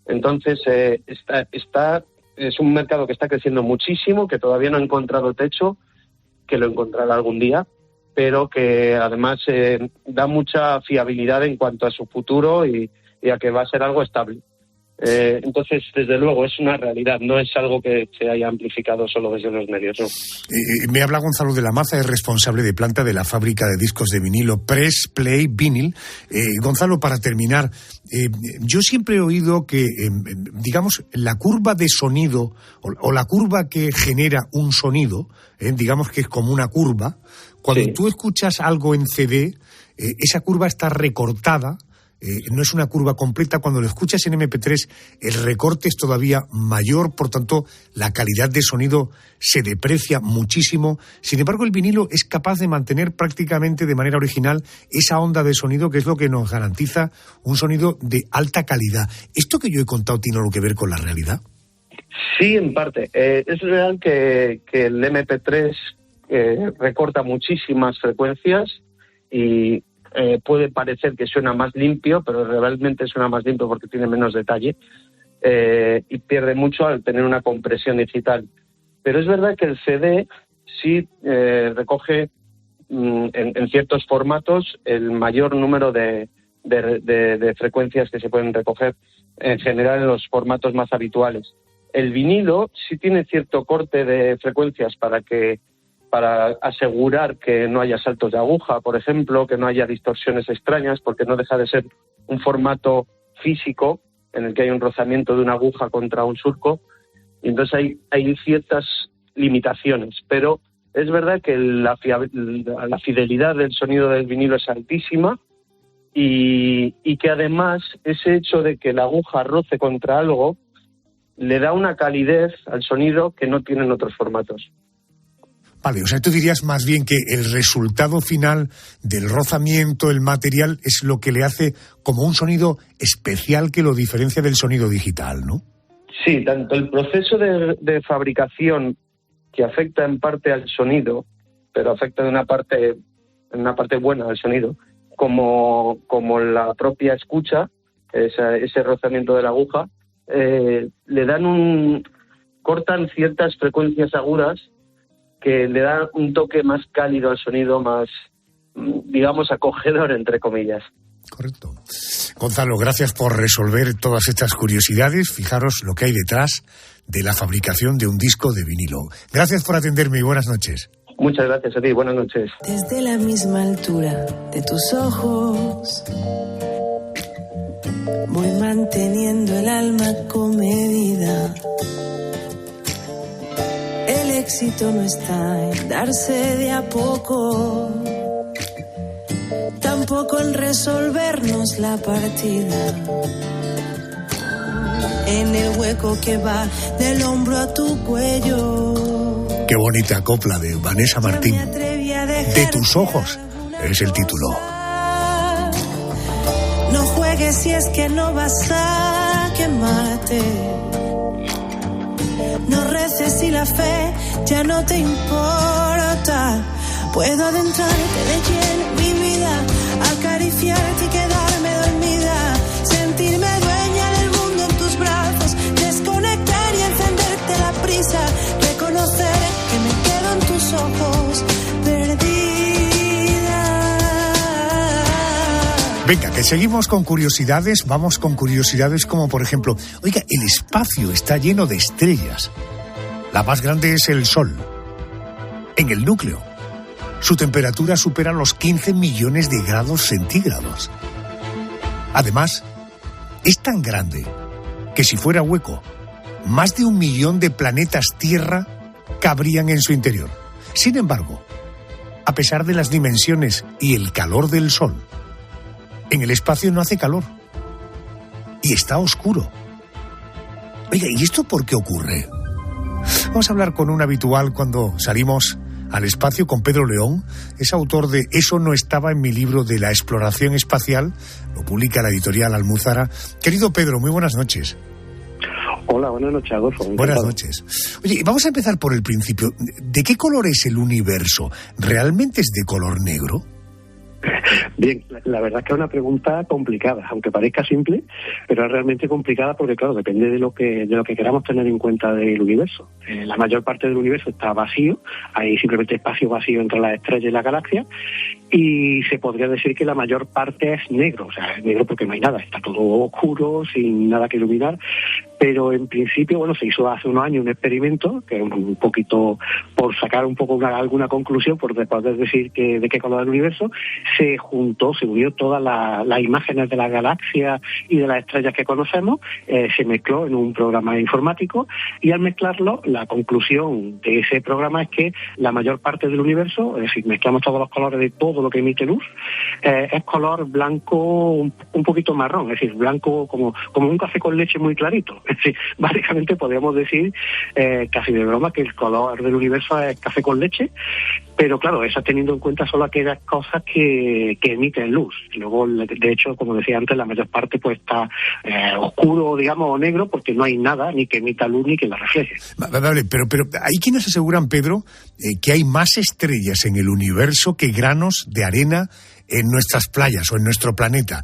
Entonces, es un mercado que está creciendo muchísimo, que todavía no ha encontrado techo, que lo encontrará algún día, pero que además da mucha fiabilidad en cuanto a su futuro y a que va a ser algo estable. Entonces, desde luego, es una realidad, no es algo que se haya amplificado solo desde los medios, ¿no? Me habla Gonzalo de la Maza, es responsable de planta de la fábrica de discos de vinilo Press Play Vinyl. Gonzalo, para terminar, yo siempre he oído que, digamos, la curva de sonido o la curva que genera un sonido, digamos que es como una curva. Cuando tú escuchas algo en CD, esa curva está recortada. No es una curva completa. Cuando lo escuchas en MP3, el recorte es todavía mayor, por tanto, la calidad de sonido se deprecia muchísimo. Sin embargo, el vinilo es capaz de mantener prácticamente de manera original esa onda de sonido, que es lo que nos garantiza un sonido de alta calidad. ¿Esto que yo he contado tiene algo que ver con la realidad? Sí, en parte. Es real que el MP3 recorta muchísimas frecuencias y puede parecer que suena más limpio, pero realmente suena más limpio porque tiene menos detalle y pierde mucho al tener una compresión digital. Pero es verdad que el CD sí recoge en ciertos formatos el mayor número de frecuencias que se pueden recoger en general en los formatos más habituales. El vinilo sí tiene cierto corte de frecuencias para asegurar que no haya saltos de aguja, por ejemplo, que no haya distorsiones extrañas, porque no deja de ser un formato físico en el que hay un rozamiento de una aguja contra un surco, y entonces hay ciertas limitaciones, pero es verdad que la fidelidad del sonido del vinilo es altísima y que además ese hecho de que la aguja roce contra algo le da una calidez al sonido que no tienen otros formatos. Vale, o sea, tú dirías más bien que el resultado final del rozamiento, el material, es lo que le hace como un sonido especial que lo diferencia del sonido digital, ¿no? Sí, tanto el proceso de fabricación, que afecta en parte al sonido, pero afecta en una parte buena al sonido, como la propia escucha, ese rozamiento de la aguja, cortan ciertas frecuencias agudas que le da un toque más cálido al sonido, más, digamos, acogedor, entre comillas. Correcto. Gonzalo, gracias por resolver todas estas curiosidades. Fijaros lo que hay detrás de la fabricación de un disco de vinilo. Gracias por atenderme y buenas noches. Muchas gracias a ti, buenas noches. Desde la misma altura de tus ojos voy manteniendo el alma comedida. El éxito no está en darse de a poco, tampoco en resolvernos la partida. En el hueco que va del hombro a tu cuello. Qué bonita copla de Vanessa Martín. De tus ojos es el título. No juegues si es que no vas a quemarte. No reces si la fe ya no te importa. Puedo adentrarte de lleno en mi vida, Venga, que seguimos con curiosidades. Vamos con curiosidades como, por ejemplo, oiga, el espacio está lleno de estrellas. La más grande es el Sol. En el núcleo, su temperatura supera los 15 millones de grados centígrados. Además, es tan grande que si fuera hueco, más de 1 millón de planetas Tierra cabrían en su interior. Sin embargo, a pesar de las dimensiones y el calor del Sol, en el espacio no hace calor y está oscuro. Oiga, ¿y esto por qué ocurre? Vamos a hablar con un habitual cuando salimos al espacio, con Pedro León. Es autor de Eso no estaba en mi libro de la exploración espacial. Lo publica la editorial Almuzara. Querido Pedro, muy buenas noches. Hola, buenas noches, Adolfo. Buenas noches. Oye, vamos a empezar por el principio. ¿De qué color es el universo? ¿Realmente es de color negro? Bien, la verdad es que es una pregunta complicada, aunque parezca simple, pero es realmente complicada porque, claro, depende de lo que queramos tener en cuenta del universo. La mayor parte del universo está vacío, hay simplemente espacio vacío entre las estrellas y la galaxia, y se podría decir que la mayor parte es negro, o sea, es negro porque no hay nada, está todo oscuro, sin nada que iluminar, pero en principio, bueno, se hizo hace unos años un experimento, que es un poquito por sacar un poco alguna conclusión, por poder decir de qué color es el universo, se unió todas las imágenes de la galaxia y de las estrellas que conocemos, se mezcló en un programa informático, y al mezclarlo, la conclusión de ese programa es que la mayor parte del universo, es decir, mezclamos todos los colores de todo lo que emite luz, es color blanco un poquito marrón, es decir, blanco como un café con leche muy clarito. Es decir, básicamente podríamos decir, casi de broma, que el color del universo es café con leche, pero claro, eso teniendo en cuenta solo aquellas cosas que emiten luz. Y luego, de hecho, como decía antes, la mayor parte pues está oscuro, digamos, o negro, porque no hay nada ni que emita luz ni que la refleje. Vale, pero hay quienes aseguran, Pedro, que hay más estrellas en el universo que granos de arena en nuestras playas o en nuestro planeta.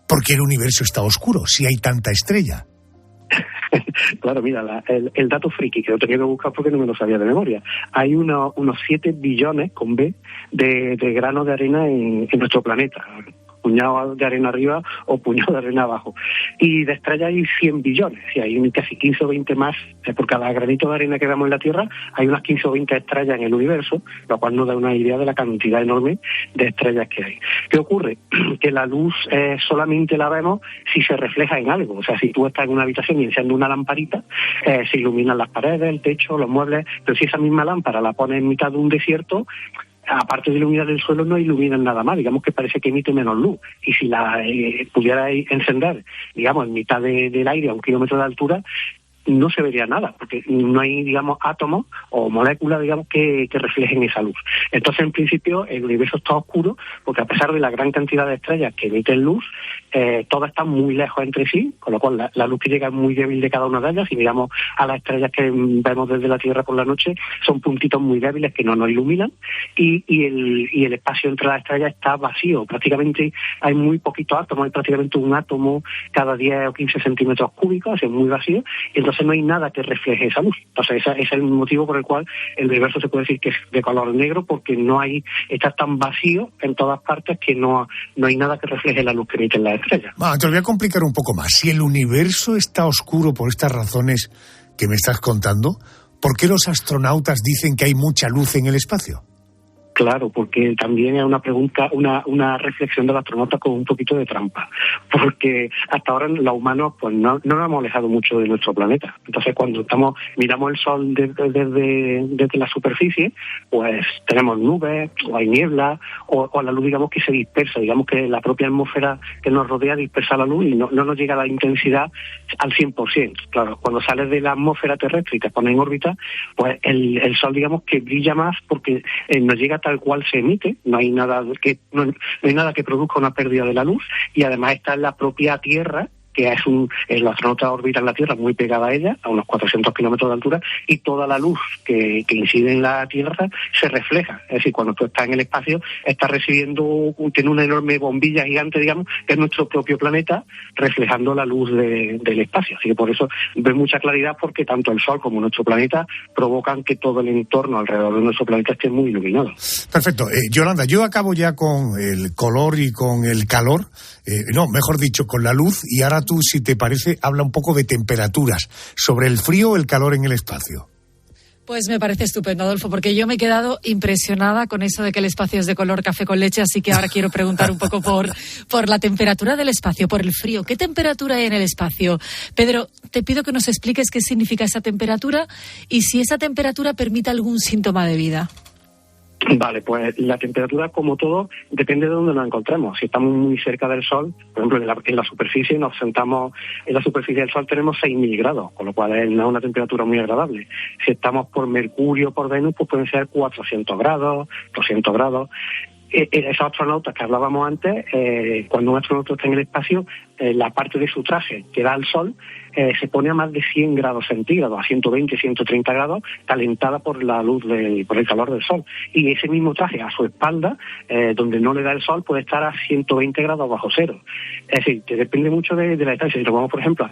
¿Por qué el universo está oscuro si hay tanta estrella? Claro, mira, el dato friki, que lo tenía que buscar porque no me lo sabía de memoria. Hay unos 7 billones, con B, de granos de arena en nuestro planeta. Puñado de arena arriba o puñado de arena abajo. Y de estrellas hay 100 billones, y hay casi 15 o 20 más. Por cada granito de arena que vemos en la Tierra, hay unas 15 o 20 estrellas en el universo, lo cual nos da una idea de la cantidad enorme de estrellas que hay. ¿Qué ocurre? Que la luz solamente la vemos si se refleja en algo. O sea, si tú estás en una habitación y enciendes una lamparita, se iluminan las paredes, el techo, los muebles, pero si esa misma lámpara la pones en mitad de un desierto, aparte de iluminar el suelo, no iluminan nada más, digamos que parece que emite menos luz. Y si la pudiera encender, digamos, en mitad del aire a 1 kilómetro de altura, no se vería nada, porque no hay, digamos, átomos o moléculas, digamos, que reflejen esa luz. Entonces, en principio, el universo está oscuro, porque a pesar de la gran cantidad de estrellas que emiten luz, todas están muy lejos entre sí, con lo cual la luz que llega es muy débil de cada una de ellas. Si miramos a las estrellas que vemos desde la Tierra por la noche, son puntitos muy débiles que no nos iluminan, y el espacio entre las estrellas está vacío. Prácticamente hay muy poquitos átomos, hay prácticamente un átomo cada 10 o 15 centímetros cúbicos, es muy vacío, y entonces no hay nada que refleje esa luz. Entonces ese es el motivo por el cual el universo se puede decir que es de color negro, porque está tan vacío en todas partes que no hay nada que refleje la luz que emiten las estrellas. Te lo voy a complicar un poco más. Si el universo está oscuro por estas razones que me estás contando, ¿por qué los astronautas dicen que hay mucha luz en el espacio? Claro, porque también es una pregunta, una reflexión del astronauta con un poquito de trampa, porque hasta ahora los humanos pues no nos hemos alejado mucho de nuestro planeta. Entonces, cuando miramos el Sol desde la superficie, pues tenemos nubes, o hay niebla, o la luz, digamos, que se dispersa, digamos que la propia atmósfera que nos rodea dispersa la luz y no nos llega la intensidad al 100%. Claro, cuando sales de la atmósfera terrestre y te pones en órbita, pues el Sol, digamos, que brilla más porque nos llega tal cual se emite, no hay nada que produzca una pérdida de la luz, y además está en la propia Tierra, que el astronauta orbita en la Tierra muy pegada a ella, a unos 400 kilómetros de altura, y toda la luz que incide en la Tierra se refleja. Es decir, cuando tú estás en el espacio, estás recibiendo, tiene una enorme bombilla gigante, digamos, que es nuestro propio planeta, reflejando la luz del espacio. Así que por eso ves mucha claridad, porque tanto el Sol como nuestro planeta provocan que todo el entorno alrededor de nuestro planeta esté muy iluminado. Perfecto. Yolanda, yo acabo ya con el color y con el calor, mejor dicho, con la luz, y ahora tú, si te parece, habla un poco de temperaturas, sobre el frío o el calor en el espacio. Pues me parece estupendo, Adolfo, porque yo me he quedado impresionada con eso de que el espacio es de color café con leche, así que ahora quiero preguntar un poco por la temperatura del espacio, por el frío. ¿Qué temperatura hay en el espacio? Pedro, te pido que nos expliques qué significa esa temperatura y si esa temperatura permite algún síntoma de vida. Vale, pues la temperatura, como todo, depende de dónde nos encontremos. Si estamos muy cerca del Sol, por ejemplo, en la superficie, nos sentamos en la superficie del Sol, tenemos 6.000 grados, con lo cual es una temperatura muy agradable. Si estamos por Mercurio, por Venus, pues pueden ser 400 grados, 200 grados. Esos astronautas que hablábamos antes, cuando un astronauta está en el espacio, la parte de su traje que da al Sol se pone a más de 100 grados centígrados, a 120, 130 grados, calentada por la luz, por el calor del Sol. Y ese mismo traje a su espalda, donde no le da el Sol, puede estar a 120 grados bajo cero. Es decir, que depende mucho de la distancia. Si nos vamos, por ejemplo,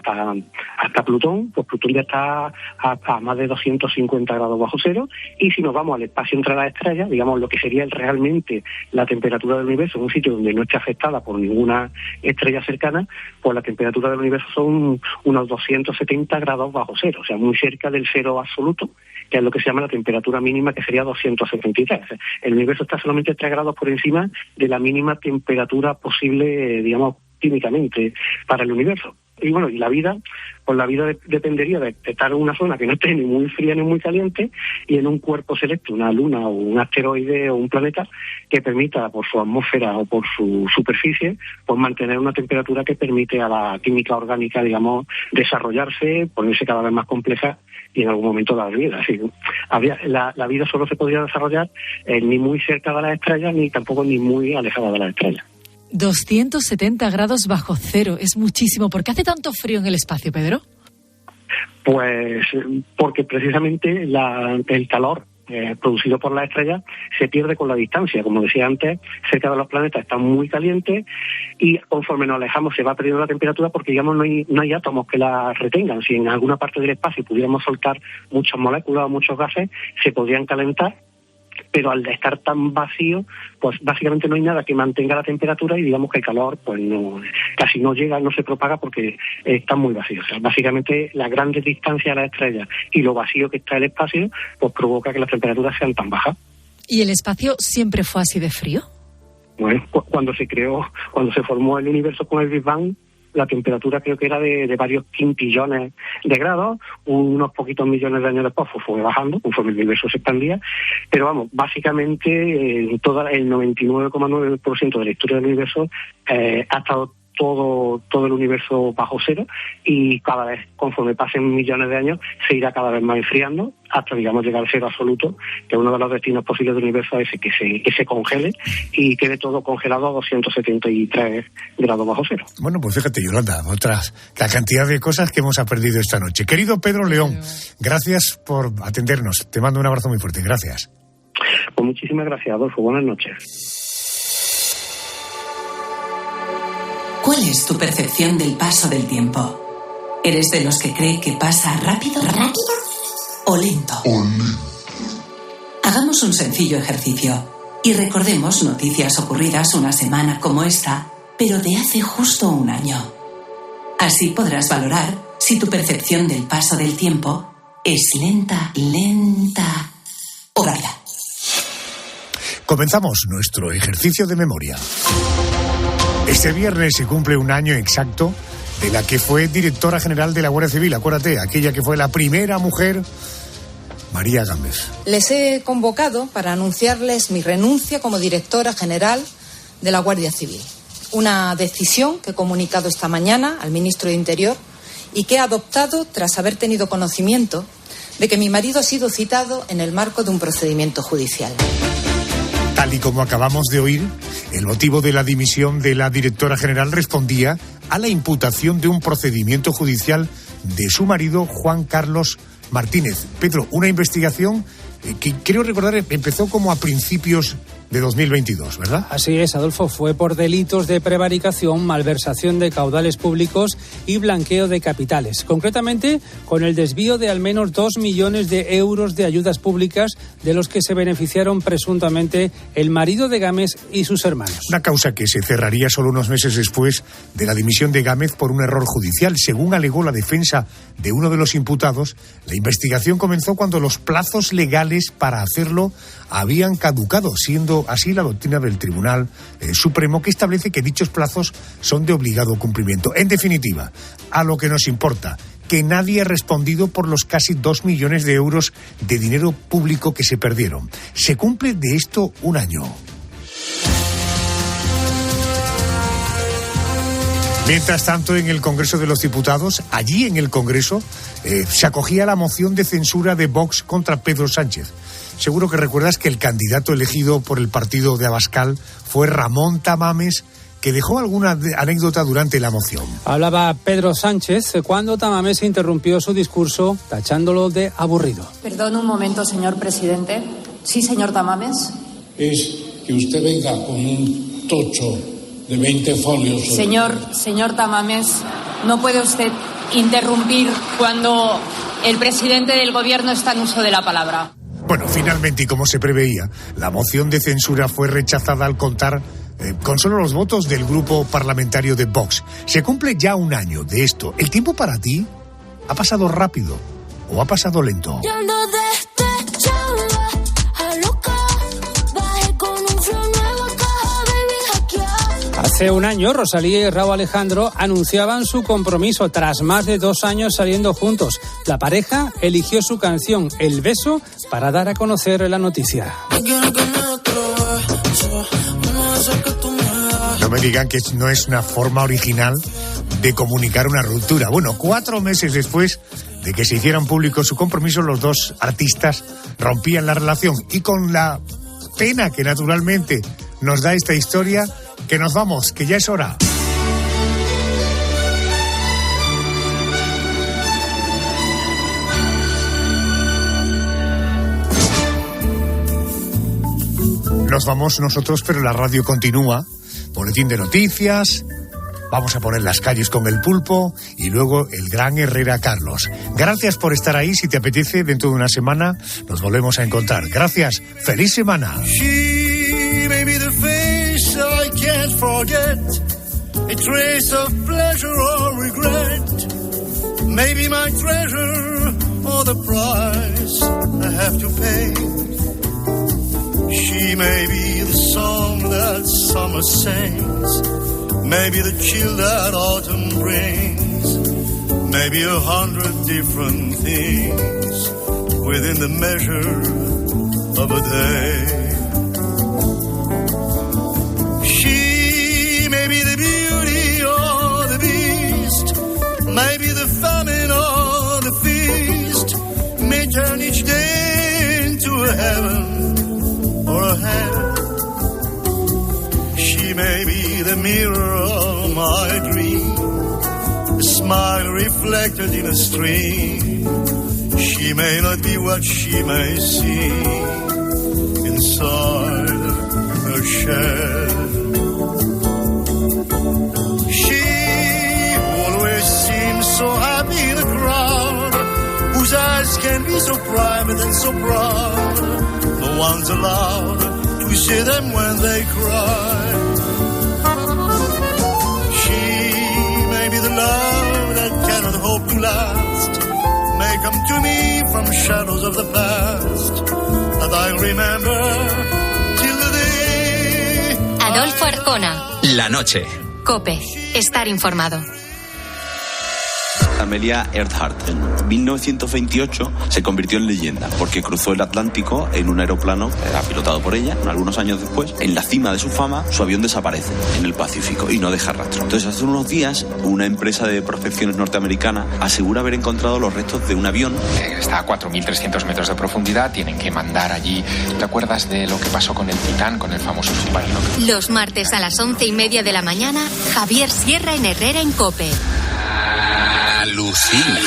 hasta Plutón, pues Plutón ya está a más de 250 grados bajo cero. Y si nos vamos al espacio entre las estrellas, digamos lo que sería realmente la temperatura del universo, en un sitio donde no esté afectada por ninguna estrella cercana, pues la temperatura del universo son unos 270 grados bajo cero, o sea, muy cerca del cero absoluto, que es lo que se llama la temperatura mínima, que sería 273. El universo está solamente 3 grados por encima de la mínima temperatura posible, digamos, químicamente para el universo. Y bueno, y la vida, pues la vida dependería de estar en una zona que no esté ni muy fría ni muy caliente, y en un cuerpo selecto, una luna o un asteroide o un planeta, que permita, por su atmósfera o por su superficie, pues mantener una temperatura que permite a la química orgánica, digamos, desarrollarse, ponerse cada vez más compleja y en algún momento dar vida. Así, la vida solo se podría desarrollar ni muy cerca de las estrellas, ni tampoco ni muy alejada de las estrellas. 270 grados bajo cero, es muchísimo. ¿Por qué hace tanto frío en el espacio, Pedro? Pues porque precisamente el calor producido por las estrellas se pierde con la distancia. Como decía antes, cerca de los planetas está muy caliente, y conforme nos alejamos se va perdiendo la temperatura, porque digamos no hay átomos que la retengan. Si en alguna parte del espacio pudiéramos soltar muchas moléculas o muchos gases, se podrían calentar, pero al estar tan vacío, pues básicamente no hay nada que mantenga la temperatura, y digamos que el calor pues casi no llega, no se propaga, porque está muy vacío. O sea, básicamente las grandes distancias de las estrellas y lo vacío que está el espacio, pues provoca que las temperaturas sean tan bajas. ¿Y el espacio siempre fue así de frío? Bueno, cuando se formó el universo con el Big Bang, la temperatura creo que era de varios quintillones de grados. Unos poquitos millones de años después fue bajando conforme el universo se expandía, pero vamos, básicamente el 99,9% de la historia del universo ha estado todo el universo bajo cero, y cada vez, conforme pasen millones de años, se irá cada vez más enfriando hasta, digamos, llegar al cero absoluto, que uno de los destinos posibles del universo es que se congele y quede todo congelado a 273 grados bajo cero. Bueno, pues fíjate, Yolanda, la cantidad de cosas que hemos aprendido esta noche. Querido Pedro León, gracias por atendernos. Te mando un abrazo muy fuerte. Gracias. Pues muchísimas gracias, Adolfo. Buenas noches. ¿Cuál es tu percepción del paso del tiempo? ¿Eres de los que cree que pasa rápido o lento? Hagamos un sencillo ejercicio y recordemos noticias ocurridas una semana como esta, pero de hace justo un año. Así podrás valorar si tu percepción del paso del tiempo es lenta o rápida. Comenzamos nuestro ejercicio de memoria. Este viernes se cumple un año exacto de la que fue directora general de la Guardia Civil. Acuérdate, aquella que fue la primera mujer, María Gámez. Les he convocado para anunciarles mi renuncia como directora general de la Guardia Civil. Una decisión que he comunicado esta mañana al ministro de Interior y que he adoptado tras haber tenido conocimiento de que mi marido ha sido citado en el marco de un procedimiento judicial. Tal y como acabamos de oír, el motivo de la dimisión de la directora general respondía a la imputación de un procedimiento judicial de su marido, Juan Carlos Martínez. Pedro, una investigación que creo recordar empezó como a principios de 2022, ¿verdad? Así es, Adolfo, fue por delitos de prevaricación, malversación de caudales públicos y blanqueo de capitales. Concretamente, con el desvío de al menos 2 millones de euros de ayudas públicas, de los que se beneficiaron presuntamente el marido de Gámez y sus hermanos. Una causa que se cerraría solo unos meses después de la dimisión de Gámez por un error judicial. Según alegó la defensa de uno de los imputados, la investigación comenzó cuando los plazos legales para hacerlo habían caducado, siendo así la doctrina del Tribunal Supremo, que establece que dichos plazos son de obligado cumplimiento. En definitiva, a lo que nos importa, que nadie ha respondido por los casi 2 millones de euros de dinero público que se perdieron. Se cumple de esto un año. Mientras tanto, en el Congreso de los Diputados, allí en el Congreso, se acogía la moción de censura de Vox contra Pedro Sánchez. Seguro que recuerdas que el candidato elegido por el partido de Abascal fue Ramón Tamames, que dejó alguna anécdota durante la moción. Hablaba Pedro Sánchez cuando Tamames interrumpió su discurso tachándolo de aburrido. Perdón un momento, señor presidente. Sí, señor Tamames. Es que usted venga con un tocho de 20 folios. Señor Tamames, no puede usted interrumpir cuando el presidente del gobierno está en uso de la palabra. Bueno, finalmente, y como se preveía, la moción de censura fue rechazada al contar con solo los votos del grupo parlamentario de Vox. Se cumple ya un año de esto. ¿El tiempo para ti ha pasado rápido o ha pasado lento? Hace un año, Rosalía y Rauw Alejandro anunciaban su compromiso tras más de 2 años saliendo juntos. La pareja eligió su canción El Beso para dar a conocer la noticia. No me digan que no es una forma original de comunicar una ruptura. Bueno, 4 meses después de que se hicieran públicos su compromiso, los dos artistas rompían la relación. Y con la pena que naturalmente nos da esta historia, que nos vamos, que ya es hora. Nos vamos nosotros, pero la radio continúa. Boletín de noticias, vamos a poner las calles con el Pulpo y luego el gran Herrera Carlos. Gracias por estar ahí. Si te apetece, dentro de una semana nos volvemos a encontrar. Gracias. ¡Feliz semana! I can't forget a trace of pleasure or regret. Maybe my treasure or the price I have to pay. She may be the song that summer sings, maybe the chill that autumn brings, maybe 100 different things within the measure of a day. Maybe the beauty or the beast, maybe the famine or the feast, may turn each day into a heaven or a hell. She may be the mirror of my dream, a smile reflected in a stream. She may not be what she may seem inside her shell. So happy in a crowd whose eyes can be so private and so proud. No one's allowed to see them when they cry. She may be the love that cannot hope to last, may come to me from shadows of the past that I remember till the day. Adolfo Arjona. La noche. COPE. Estar informado. Amelia Earhart. En 1928 se convirtió en leyenda porque cruzó el Atlántico en un aeroplano pilotado por ella. Algunos años después, en la cima de su fama, su avión desaparece en el Pacífico y no deja rastro. Entonces, hace unos días, una empresa de prospecciones norteamericana asegura haber encontrado los restos de un avión. Está a 4.300 metros de profundidad, tienen que mandar allí. ¿Te acuerdas de lo que pasó con el Titán, con el famoso submarino? Los martes a las 11:30 de la mañana, Javier Sierra en Herrera en COPE. Alucina.